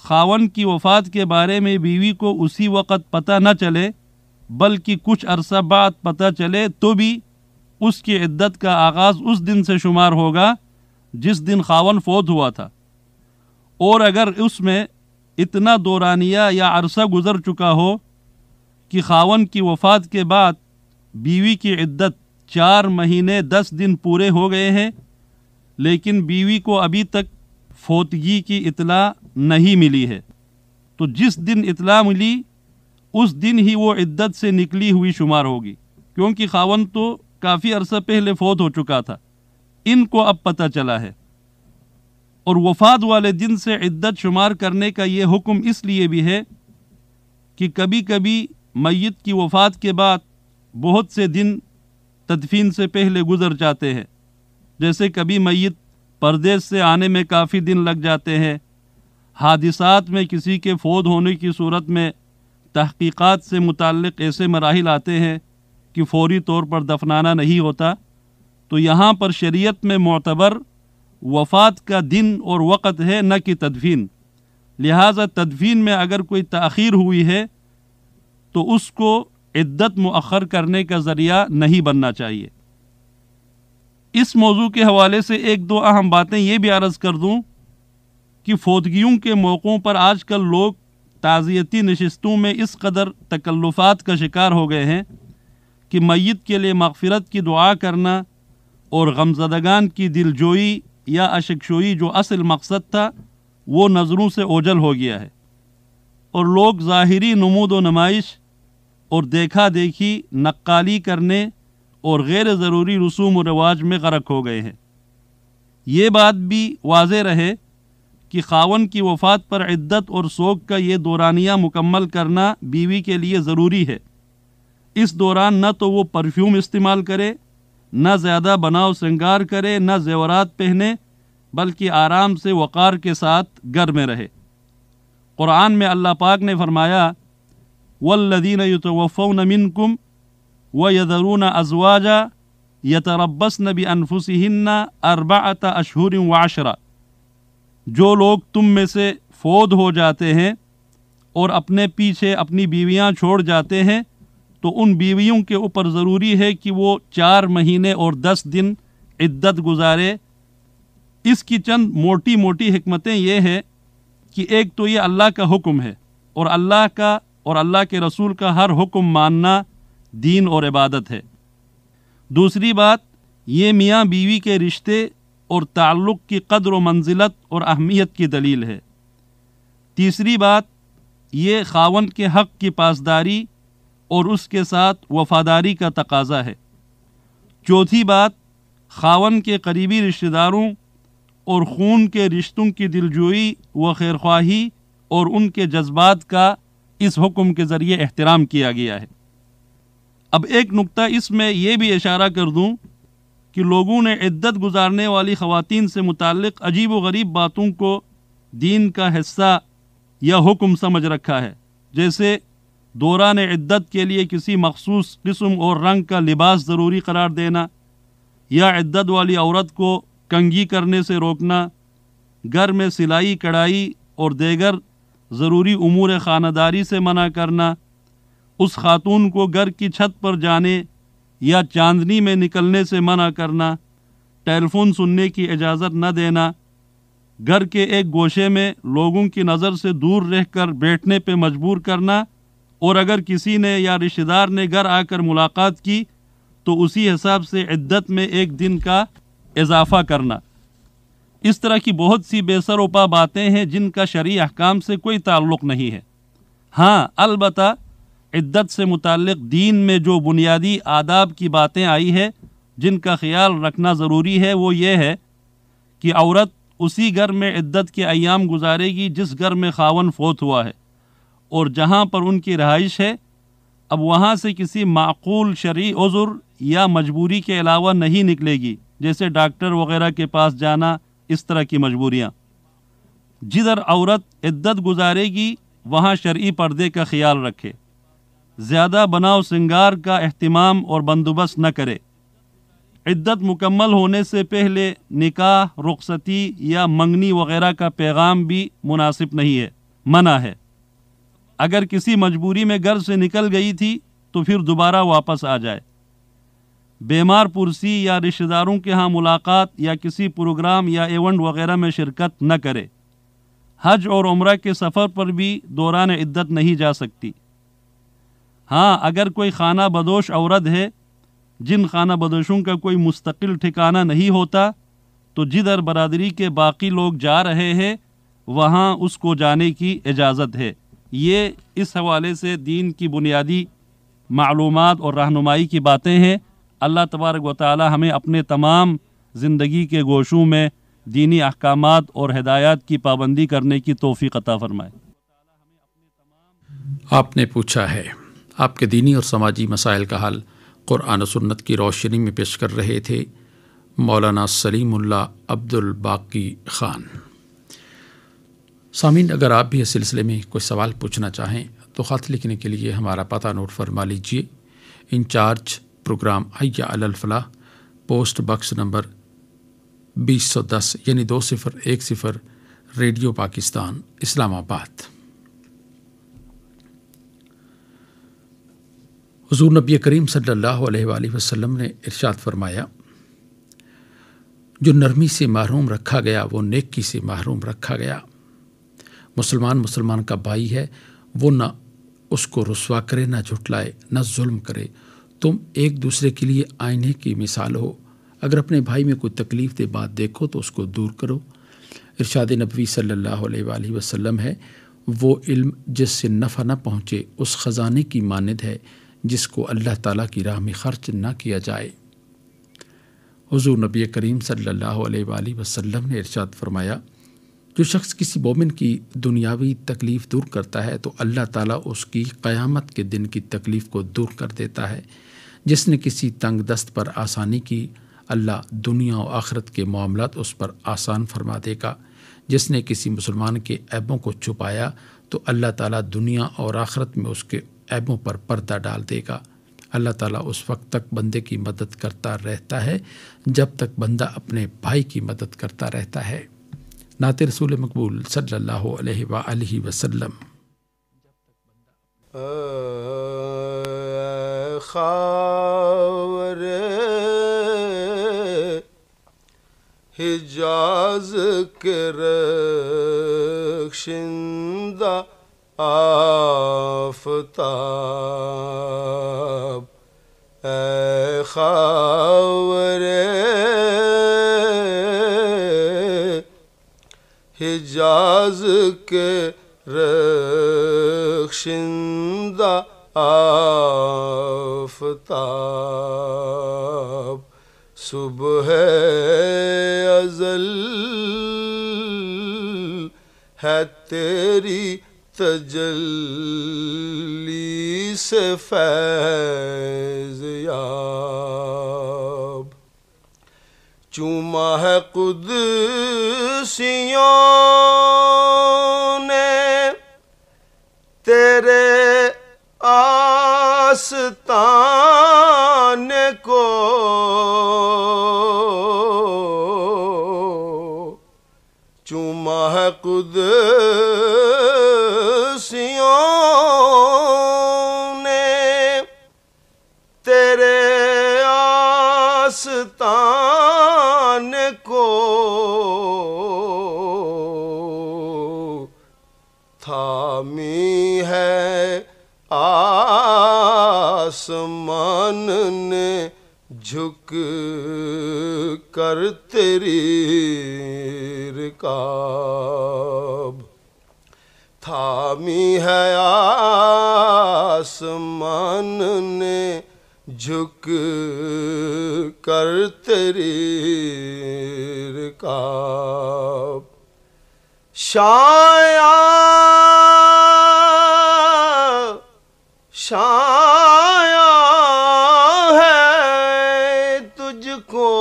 خاوند کی وفات کے بارے میں بیوی کو اسی وقت پتہ نہ چلے بلکہ کچھ عرصہ بعد پتہ چلے تو بھی اس کی عدت کا آغاز اس دن سے شمار ہوگا جس دن خاوند فوت ہوا تھا، اور اگر اس میں اتنا دورانیہ یا عرصہ گزر چکا ہو کہ خاوند کی وفات کے بعد بیوی کی عدت 4 مہینے 10 دن پورے ہو گئے ہیں لیکن بیوی کو ابھی تک فوتگی کی اطلاع نہیں ملی ہے، تو جس دن اطلاع ملی اس دن ہی وہ عدت سے نکلی ہوئی شمار ہوگی، کیونکہ خاوند تو کافی عرصہ پہلے فوت ہو چکا تھا، ان کو اب پتہ چلا ہے۔ اور وفات والے دن سے عدت شمار کرنے کا یہ حکم اس لیے بھی ہے کہ کبھی کبھی میت کی وفات کے بعد بہت سے دن تدفین سے پہلے گزر جاتے ہیں، جیسے کبھی میت پردیس سے آنے میں کافی دن لگ جاتے ہیں، حادثات میں کسی کے فوت ہونے کی صورت میں تحقیقات سے متعلق ایسے مراحل آتے ہیں کہ فوری طور پر دفنانا نہیں ہوتا، تو یہاں پر شریعت میں معتبر وفات کا دن اور وقت ہے نہ کہ تدفین، لہٰذا تدفین میں اگر کوئی تاخیر ہوئی ہے تو اس کو عدت مؤخر کرنے کا ذریعہ نہیں بننا چاہیے۔ اس موضوع کے حوالے سے 1-2 اہم باتیں یہ بھی عرض کر دوں کہ فوتگیوں کے موقعوں پر آج کل لوگ تعزیتی نشستوں میں اس قدر تکلفات کا شکار ہو گئے ہیں کہ میت کے لیے مغفرت کی دعا کرنا اور غمزدگان کی دلجوئی یا اشکشوئی جو اصل مقصد تھا وہ نظروں سے اوجھل ہو گیا ہے، اور لوگ ظاہری نمود و نمائش اور دیکھا دیکھی نقالی کرنے اور غیر ضروری رسوم و رواج میں غرق ہو گئے ہیں۔ یہ بات بھی واضح رہے کہ خاوند کی وفات پر عدت اور سوگ کا یہ دورانیہ مکمل کرنا بیوی کے لیے ضروری ہے۔ اس دوران نہ تو وہ پرفیوم استعمال کرے، نہ زیادہ بناؤ سنگار کرے، نہ زیورات پہنے، بلکہ آرام سے وقار کے ساتھ گھر میں رہے۔ قرآن میں اللہ پاک نے فرمایا والذین یتوفون منکم ویذرون ازواجا یتربصن بانفسہن 4 اشہر و10، جو لوگ تم میں سے فوت ہو جاتے ہیں اور اپنے پیچھے اپنی بیویاں چھوڑ جاتے ہیں تو ان بیویوں کے اوپر ضروری ہے کہ وہ 4 مہینے اور 10 دن عدت گزارے۔ اس کی چند موٹی موٹی حکمتیں یہ ہے کہ ایک تو یہ اللہ کا حکم ہے، اور اللہ کے رسول کا ہر حکم ماننا دین اور عبادت ہے۔ دوسری بات یہ میاں بیوی کے رشتے اور تعلق کی قدر و منزلت اور اہمیت کی دلیل ہے۔ تیسری بات یہ خاوند کے حق کی پاسداری اور اس کے ساتھ وفاداری کا تقاضا ہے۔ چوتھی بات خاوند کے قریبی رشتہ داروں اور خون کے رشتوں کی دلجوئی و خیرخواہی اور ان کے جذبات کا اس حکم کے ذریعے احترام کیا گیا ہے۔ اب ایک نقطہ اس میں یہ بھی اشارہ کر دوں کہ لوگوں نے عدت گزارنے والی خواتین سے متعلق عجیب و غریب باتوں کو دین کا حصہ یا حکم سمجھ رکھا ہے، جیسے دوران عدت کے لیے کسی مخصوص قسم اور رنگ کا لباس ضروری قرار دینا، یا عدت والی عورت کو کنگھی کرنے سے روکنا، گھر میں سلائی کڑھائی اور دیگر ضروری امور خانہ داری سے منع کرنا، اس خاتون کو گھر کی چھت پر جانے یا چاندنی میں نکلنے سے منع کرنا، ٹیلی فون سننے کی اجازت نہ دینا، گھر کے ایک گوشے میں لوگوں کی نظر سے دور رہ کر بیٹھنے پہ مجبور کرنا، اور اگر کسی نے یا رشتہ دار نے گھر آ کر ملاقات کی تو اسی حساب سے عدت میں 1 دن کا اضافہ کرنا۔ اس طرح کی بہت سی بے سر و پا باتیں ہیں جن کا شرعی احکام سے کوئی تعلق نہیں ہے۔ ہاں البتہ عدت سے متعلق دین میں جو بنیادی آداب کی باتیں آئی ہے جن کا خیال رکھنا ضروری ہے وہ یہ ہے کہ عورت اسی گھر میں عدت کے ایام گزارے گی جس گھر میں خاوند فوت ہوا ہے، اور جہاں پر ان کی رہائش ہے اب وہاں سے کسی معقول شرعی عذر یا مجبوری کے علاوہ نہیں نکلے گی، جیسے ڈاکٹر وغیرہ کے پاس جانا، اس طرح کی مجبوریاں۔ جدھر عورت عدت گزارے گی وہاں شرعی پردے کا خیال رکھے، زیادہ بناؤ سنگار کا اہتمام اور بندوبست نہ کرے، عدت مکمل ہونے سے پہلے نکاح، رخصتی یا منگنی وغیرہ کا پیغام بھی مناسب نہیں ہے، منع ہے۔ اگر کسی مجبوری میں گھر سے نکل گئی تھی تو پھر دوبارہ واپس آ جائے، بیمار پرسی یا رشتہ داروں کے ہاں ملاقات یا کسی پروگرام یا ایونٹ وغیرہ میں شرکت نہ کرے، حج اور عمرہ کے سفر پر بھی دوران عدت نہیں جا سکتی۔ ہاں اگر کوئی خانہ بدوش عورت ہے، جن خانہ بدوشوں کا کوئی مستقل ٹھکانہ نہیں ہوتا، تو جدھر برادری کے باقی لوگ جا رہے ہیں وہاں اس کو جانے کی اجازت ہے۔ یہ اس حوالے سے دین کی بنیادی معلومات اور رہنمائی کی باتیں ہیں۔ اللہ تبارک و تعالی ہمیں اپنے تمام زندگی کے گوشوں میں دینی احکامات اور ہدایات کی پابندی کرنے کی توفیق عطا فرمائے۔ آپ نے پوچھا ہے، آپ کے دینی اور سماجی مسائل کا حل قرآن و سنت کی روشنی میں پیش کر رہے تھے مولانا سلیم اللہ عبد الباقی خان۔ سامعین، اگر آپ بھی اس سلسلے میں کوئی سوال پوچھنا چاہیں تو خط لکھنے کے لیے ہمارا پتہ نوٹ فرما لیجیے۔ انچارج پروگرام حی علی الفلاح، پوسٹ باکس نمبر 2010 یعنی 2010 ریڈیو پاکستان، اسلام آباد۔ حضور نبی کریم صلی اللہ علیہ وآلہ وسلم نے ارشاد فرمایا، جو نرمی سے محروم رکھا گیا وہ نیکی سے محروم رکھا گیا۔ مسلمان کا بھائی ہے، وہ نہ اس کو رسوا کرے، نہ جھٹلائے، نہ ظلم کرے۔ تم ایک دوسرے کے لیے آئینے کی مثال ہو، اگر اپنے بھائی میں کوئی تکلیف دہ بات دیکھو تو اس کو دور کرو۔ ارشاد نبوی صلی اللہ علیہ وآلہ وسلم ہے، وہ علم جس سے نفع نہ پہنچے اس خزانے کی مانند ہے جس کو اللہ تعالیٰ کی راہ میں خرچ نہ کیا جائے۔ حضور نبی کریم صلی اللہ علیہ وآلہ وسلم نے ارشاد فرمایا، جو شخص کسی مومن کی دنیاوی تکلیف دور کرتا ہے تو اللہ تعالیٰ اس کی قیامت کے دن کی تکلیف کو دور کر دیتا ہے۔ جس نے کسی تنگ دست پر آسانی کی، اللہ دنیا و آخرت کے معاملات اس پر آسان فرما دے گا۔ جس نے کسی مسلمان کے عیبوں کو چھپایا تو اللہ تعالیٰ دنیا اور آخرت میں اس کے عیبوں پر پردہ ڈال دے گا۔ اللہ تعالیٰ اس وقت تک بندے کی مدد کرتا رہتا ہے جب تک بندہ اپنے بھائی کی مدد کرتا رہتا ہے۔ نعت رسول مقبول صلی اللہ علیہ وآلہ وسلم۔ خاور حجاز کے رخشندہ آفتاب، اے خاور حجاز کے رخشندہ آفتاب، صبح ازل ہے تیری تجلی سے فیض یاب، چوما ہے قدسیوں نے تیرے آستانے کو، چوما ہے قدسیوں نے تیرے آستان کو، تھامی ہے آسمان نے جھک کر تیری رکاب، تھامی ہے آسمان نے جھک کر تیری رکاب، شایا ہے تجھ کو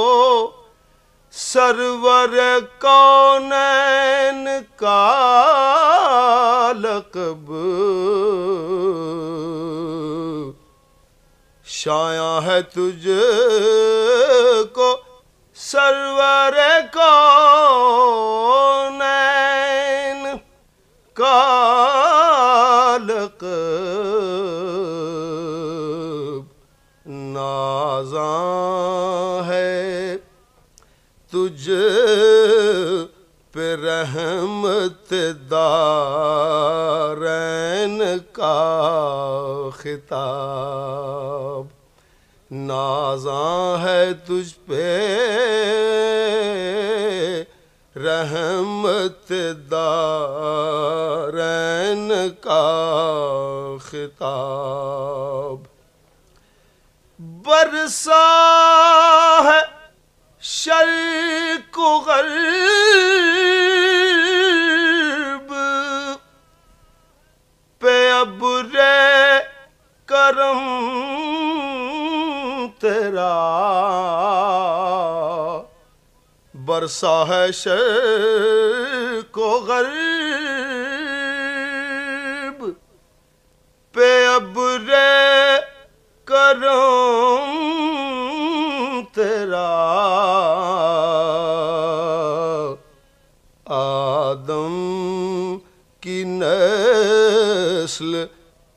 سرور کونین کا لقب، شایع ہے تجھ کو سرور کونین کا لقب، نازاں ہے تجھ پہ رحمت دارین کا خطاب، نازاں ہے تجھ پہ رحمت دارین کا خطاب، برسا ہے شرق و غرب پہ ابر کرم تیرا، برسا ہے شرق و غرب پہ ابر کرم تیرا، آدم کی نسل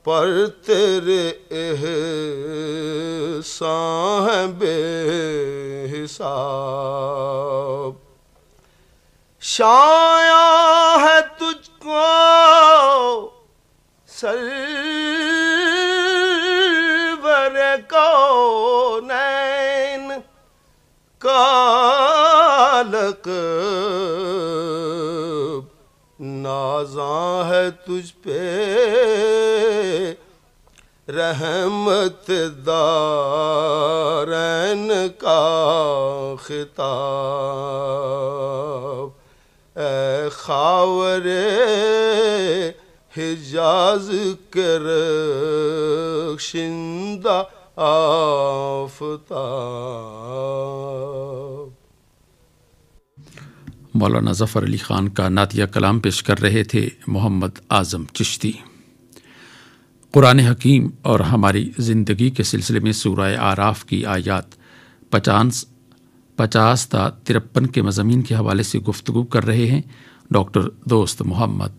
پر تیرے احسان ہیں بے حساب، شایع ہے تجھ کو سرور کونین کا لقب، نازاں ہے تجھ پہ رحمت دارین کا خطاب، اے خاور حجاز کے رخشندہ آفتاب۔ مولانا ظفر علی خان کا نعتیہ کلام پیش کر رہے تھے محمد اعظم چشتی۔ قرآن حکیم اور ہماری زندگی کے سلسلے میں سورہ اعراف کی آیات 50 تا 53 کے مضامین کے حوالے سے گفتگو کر رہے ہیں ڈاکٹر دوست محمد۔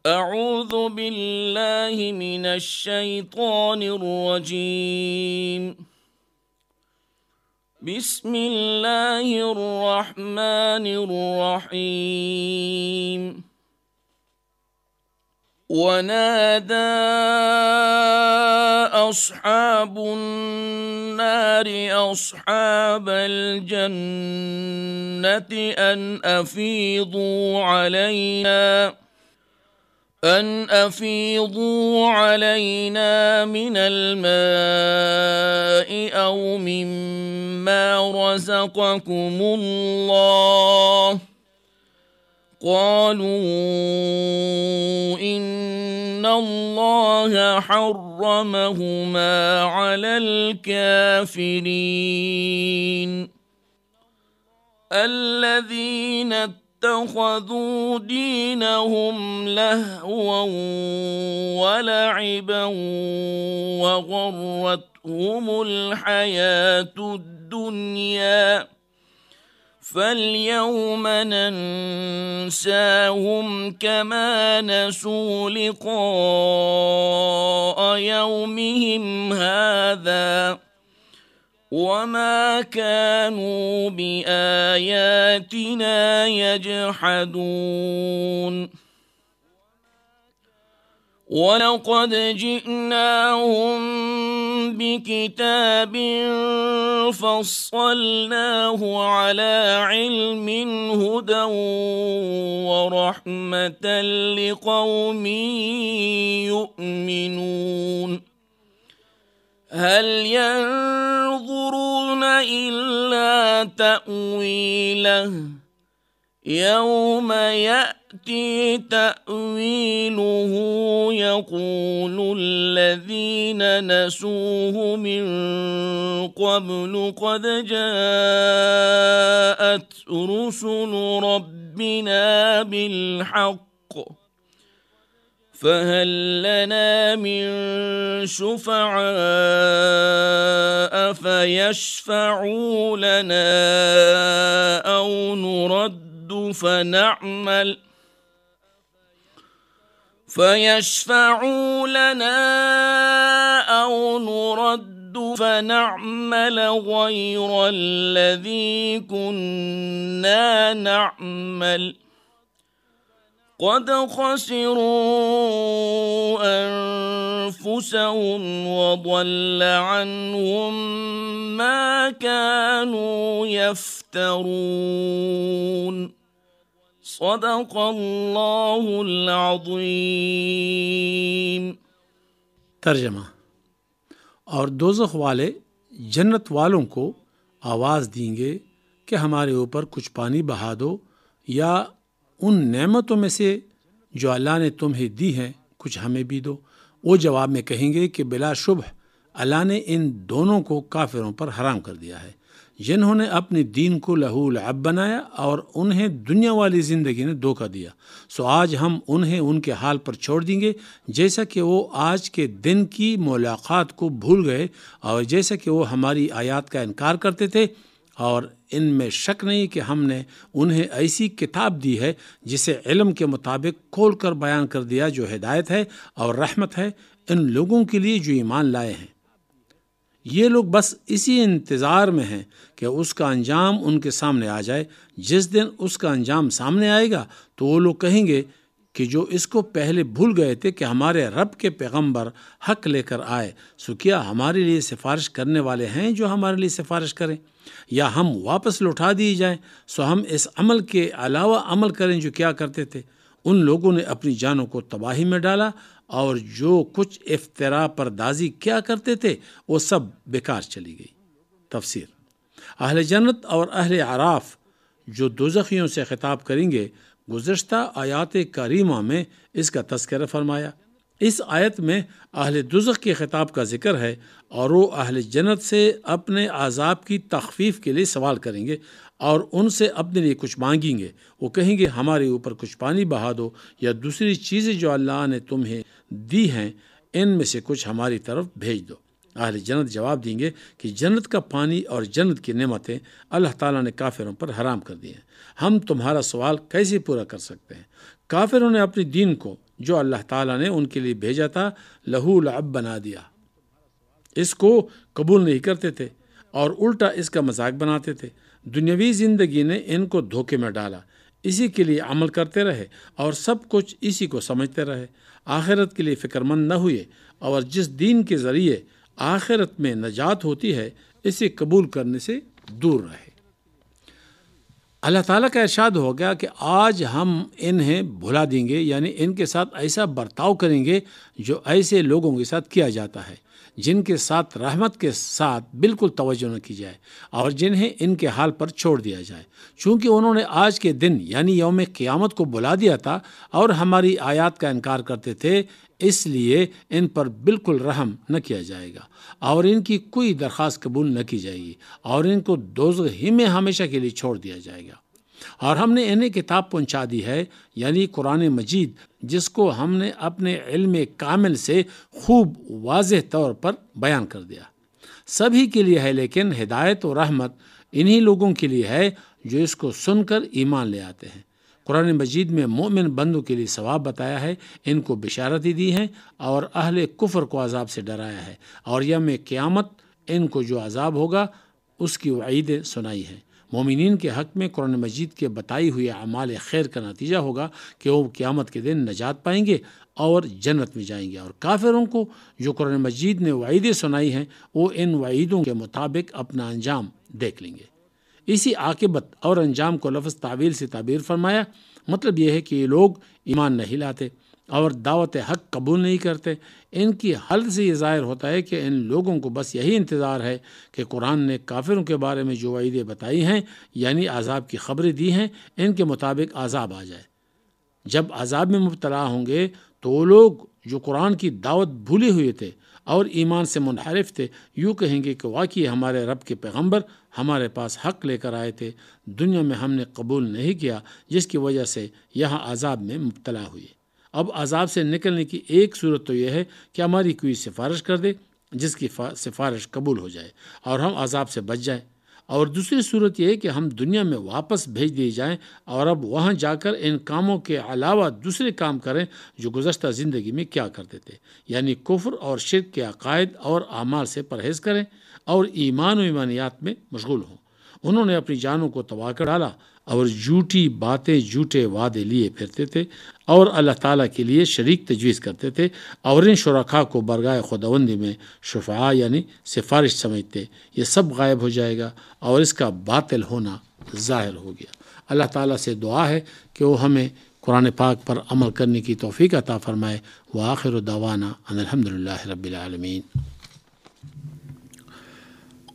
اعوذ باللہ من الشیطان الرجیم، بسم اللہ الرحمن الرحیم، ونادى أصحاب النار أصحاب الجنة أن أفيضوا علينا من الماء أو مما رزقكم الله، قالوا إن الله حرمهما على الكافرين، الذين اتخذوا دينهم لهوا ولعبا وغرتهم الحياة الدنيا، فاليوم ننساهم كما نسوا لقاء يومهم هذا وما كانوا بآياتنا يجحدون ولقد جئناهم بكتاب فصلناه على علم هدى ورحمة لقوم يؤمنون هل ينظرون إلا تأويله يوم يأتي تأويله يقول الذين نسوه من قبل قد جاءت رسل ربنا بالحق فهل لنا من شفعاء فيشفعوا لنا أو نرد فنعمل غير الذي كنا نعمل قد خسروا أنفسهم وضل عنهم ما كانوا يفترون صدق الله العظیم۔ ترجمہ۔ اور دوزخ والے جنت والوں کو آواز دیں گے کہ ہمارے اوپر کچھ پانی بہا دو یا ان نعمتوں میں سے جو اللہ نے تمہیں دی ہیں کچھ ہمیں بھی دو۔ وہ جواب میں کہیں گے کہ بلا شبہ اللہ نے ان دونوں کو کافروں پر حرام کر دیا ہے، جنہوں نے اپنے دین کو لہو لعب بنایا اور انہیں دنیا والی زندگی نے دھوکہ دیا، سو آج ہم انہیں ان کے حال پر چھوڑ دیں گے جیسا کہ وہ آج کے دن کی ملاقات کو بھول گئے اور جیسا کہ وہ ہماری آیات کا انکار کرتے تھے، اور ان میں شک نہیں کہ ہم نے انہیں ایسی کتاب دی ہے جسے علم کے مطابق کھول کر بیان کر دیا، جو ہدایت ہے اور رحمت ہے ان لوگوں کے لیے جو ایمان لائے ہیں۔ یہ لوگ بس اسی انتظار میں ہیں کہ اس کا انجام ان کے سامنے آ جائے۔ جس دن اس کا انجام سامنے آئے گا تو وہ لوگ کہیں گے کہ جو اس کو پہلے بھول گئے تھے کہ ہمارے رب کے پیغمبر حق لے کر آئے، سو کیا ہمارے لیے سفارش کرنے والے ہیں جو ہمارے لیے سفارش کریں، یا ہم واپس لوٹا دیے جائیں سو ہم اس عمل کے علاوہ عمل کریں جو کیا کرتے تھے۔ ان لوگوں نے اپنی جانوں کو تباہی میں ڈالا اور جو کچھ افتراء پردازی کیا کرتے تھے وہ سب بیکار چلی گئی۔ تفسیر۔ اہل جنت اور اہل اعراف جو دوزخیوں سے خطاب کریں گے، گزشتہ آیات کریمہ میں اس کا تذکرہ فرمایا۔ اس آیت میں اہل دوزخ کے خطاب کا ذکر ہے اور وہ اہل جنت سے اپنے عذاب کی تخفیف کے لیے سوال کریں گے اور ان سے اپنے لیے کچھ مانگیں گے۔ وہ کہیں گے ہمارے اوپر کچھ پانی بہا دو یا دوسری چیزیں جو اللہ نے تمہیں دی ہیں ان میں سے کچھ ہماری طرف بھیج دو۔ اہل جنت جواب دیں گے کہ جنت کا پانی اور جنت کی نعمتیں اللہ تعالیٰ نے کافروں پر حرام کر دی ہیں، ہم تمہارا سوال کیسے پورا کر سکتے ہیں؟ کافروں نے اپنے دین کو جو اللہ تعالیٰ نے ان کے لیے بھیجا تھا لہو لعب بنا دیا، اس کو قبول نہیں کرتے تھے اور الٹا اس کا مذاق بناتے تھے۔ دنیاوی زندگی نے ان کو دھوکے میں ڈالا، اسی کے لیے عمل کرتے رہے اور سب کچھ اسی کو سمجھتے رہے، آخرت کے لیے فکر مند نہ ہوئے اور جس دین کے ذریعے آخرت میں نجات ہوتی ہے اسے قبول کرنے سے دور رہے۔ اللہ تعالیٰ کا ارشاد ہو گیا کہ آج ہم انہیں بھلا دیں گے، یعنی ان کے ساتھ ایسا برتاؤ کریں گے جو ایسے لوگوں کے ساتھ کیا جاتا ہے جن کے ساتھ رحمت کے ساتھ بالکل توجہ نہ کی جائے اور جنہیں ان کے حال پر چھوڑ دیا جائے، چونکہ انہوں نے آج کے دن یعنی یوم قیامت کو بلا دیا تھا اور ہماری آیات کا انکار کرتے تھے، اس لیے ان پر بالکل رحم نہ کیا جائے گا اور ان کی کوئی درخواست قبول نہ کی جائے گی اور ان کو دوزخ ہی میں ہمیشہ کے لیے چھوڑ دیا جائے گا۔ اور ہم نے انہیں کتاب پہنچا دی ہے، یعنی قرآن مجید، جس کو ہم نے اپنے علم کامل سے خوب واضح طور پر بیان کر دیا، سبھی کے لیے ہے، لیکن ہدایت و رحمت انہی لوگوں کے لیے ہے جو اس کو سن کر ایمان لے آتے ہیں۔ قرآن مجید میں مومن بندوں کے لیے ثواب بتایا ہے، ان کو بشارتیں دی ہیں اور اہل کفر کو عذاب سے ڈرایا ہے، اور یوم قیامت ان کو جو عذاب ہوگا اس کی وعیدیں سنائی ہیں۔ مومنین کے حق میں قرآن مجید کے بتائی ہوئی اعمال خیر کا نتیجہ ہوگا کہ وہ قیامت کے دن نجات پائیں گے اور جنت میں جائیں گے، اور کافروں کو جو قرآن مجید نے وعیدیں سنائی ہیں وہ ان وعیدوں کے مطابق اپنا انجام دیکھ لیں گے۔ اسی عاقبت اور انجام کو لفظ تعویل سے تعبیر فرمایا، مطلب یہ ہے کہ یہ لوگ ایمان نہیں لاتے اور دعوت حق قبول نہیں کرتے۔ ان کی حالت سے یہ ظاہر ہوتا ہے کہ ان لوگوں کو بس یہی انتظار ہے کہ قرآن نے کافروں کے بارے میں جو وعیدیں بتائی ہیں، یعنی عذاب کی خبریں دی ہیں، ان کے مطابق عذاب آ جائے۔ جب عذاب میں مبتلا ہوں گے تو وہ لوگ جو قرآن کی دعوت بھولے ہوئے تھے اور ایمان سے منحرف تھے، یوں کہیں گے کہ واقعی ہمارے رب کے پیغمبر ہمارے پاس حق لے کر آئے تھے، دنیا میں ہم نے قبول نہیں کیا، جس کی وجہ سے یہاں عذاب میں مبتلا ہوئے۔ اب عذاب سے نکلنے کی ایک صورت تو یہ ہے کہ ہماری کوئی سفارش کر دے جس کی سفارش قبول ہو جائے اور ہم عذاب سے بچ جائیں، اور دوسری صورت یہ ہے کہ ہم دنیا میں واپس بھیج دیے جائیں اور اب وہاں جا کر ان کاموں کے علاوہ دوسرے کام کریں جو گزشتہ زندگی میں کیا کرتے تھے، یعنی کفر اور شرک کے عقائد اور اعمال سے پرہیز کریں اور ایمان و ایمانیات میں مشغول ہوں۔ انہوں نے اپنی جانوں کو تباہ کر ڈالا اور جھوٹی باتیں، جھوٹے وعدے لیے پھرتے تھے اور اللہ تعالیٰ کے لیے شریک تجویز کرتے تھے، اور ان شرکاء کو برگاہ خداوندی میں شفعاء یعنی سفارش سمجھتے۔ یہ سب غائب ہو جائے گا اور اس کا باطل ہونا ظاہر ہو گیا۔ اللہ تعالیٰ سے دعا ہے کہ وہ ہمیں قرآن پاک پر عمل کرنے کی توفیق عطا فرمائے۔ وآخر دعوانا ان الحمدللہ رب العالمین۔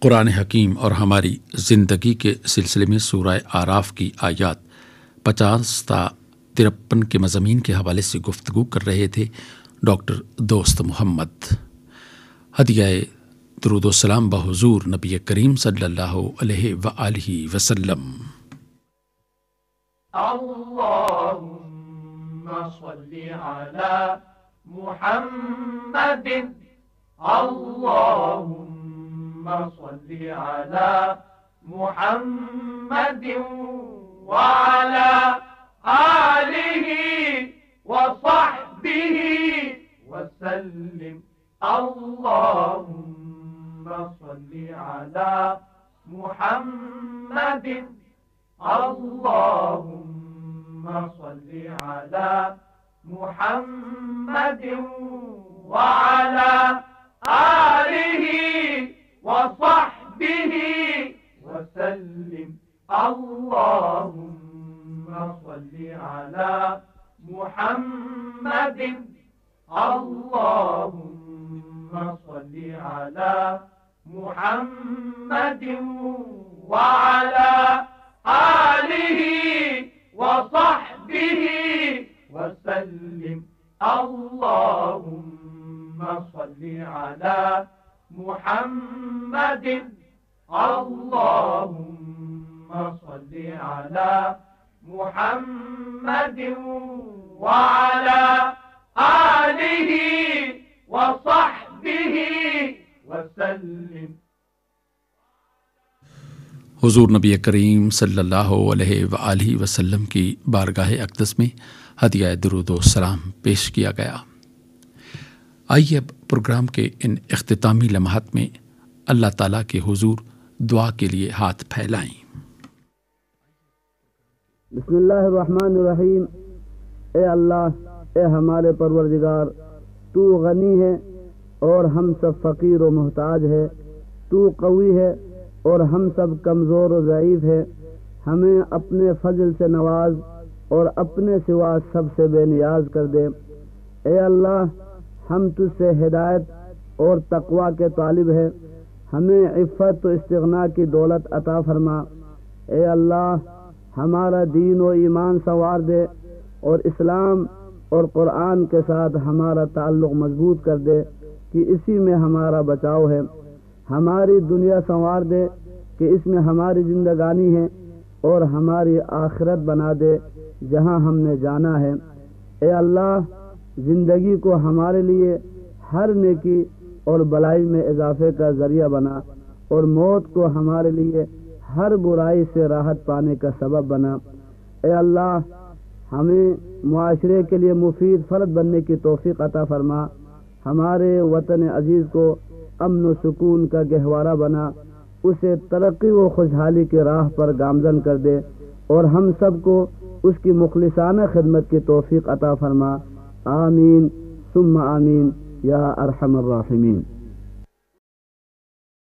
قرآن حکیم اور ہماری زندگی کے سلسلے میں سورہ اعراف کی آیات 50 تا 53 کے مضامین کے حوالے سے گفتگو کر رہے تھے ڈاکٹر دوست محمد۔ ہدیہ درود و سلام بحضور نبی کریم صلی اللہ علیہ وآلہ وسلم۔ اللہم صلی علی محمد، اللہم صلی علی محمد وعلی آلہ وصحبہ وسلم۔ اللہم صلی علی محمد، اللہم صلی علی محمد وعلی آلہ وصحبہ وسلم۔ اللہم صلی علی محمد، اللہم صلی علی محمد وعلی آلہ وصحبہ وسلم۔ اللہم صلی علی محمد، اللہم صلی علی محمد وعلی آلہ وصحبہ وسلم۔ حضور نبی کریم صلی اللہ علیہ وآلہ وسلم کی بارگاہ اقدس میں ہدیہ درود و سلام پیش کیا گیا۔ آئیے اب پروگرام کے ان اختتامی لمحات میں اللہ تعالیٰ کے حضور دعا کے لیے ہاتھ پھیلائیں۔ بسم اللہ الرحمن الرحیم۔ اے اللہ، اے ہمارے پروردگار، تو غنی ہے اور ہم سب فقیر و محتاج ہے، تو قوی ہے اور ہم سب کمزور و ضعیف ہے۔ ہمیں اپنے فضل سے نواز اور اپنے سوا سب سے بے نیاز کر دے۔ اے اللہ، ہم تجھ سے ہدایت اور تقوی کے طالب ہیں، ہمیں عفت و استغنا کی دولت عطا فرما۔ اے اللہ، ہمارا دین و ایمان سنوار دے اور اسلام اور قرآن کے ساتھ ہمارا تعلق مضبوط کر دے کہ اسی میں ہمارا بچاؤ ہے۔ ہماری دنیا سنوار دے کہ اس میں ہماری زندگانی ہے اور ہماری آخرت بنا دے جہاں ہم نے جانا ہے۔ اے اللہ، زندگی کو ہمارے لیے ہر نیکی اور بلائی میں اضافے کا ذریعہ بنا اور موت کو ہمارے لیے ہر برائی سے راحت پانے کا سبب بنا۔ اے اللہ ہمیں معاشرے کے لیے مفید فرد بننے کی توفیق عطا فرما، ہمارے وطن عزیز کو امن و سکون کا گہوارہ بنا، اسے ترقی و خوشحالی کی راہ پر گامزن کر دے، اور ہم سب کو اس کی مخلصانہ خدمت کی توفیق عطا فرما۔ آمین ثم آمین یا ارحم الراحمین۔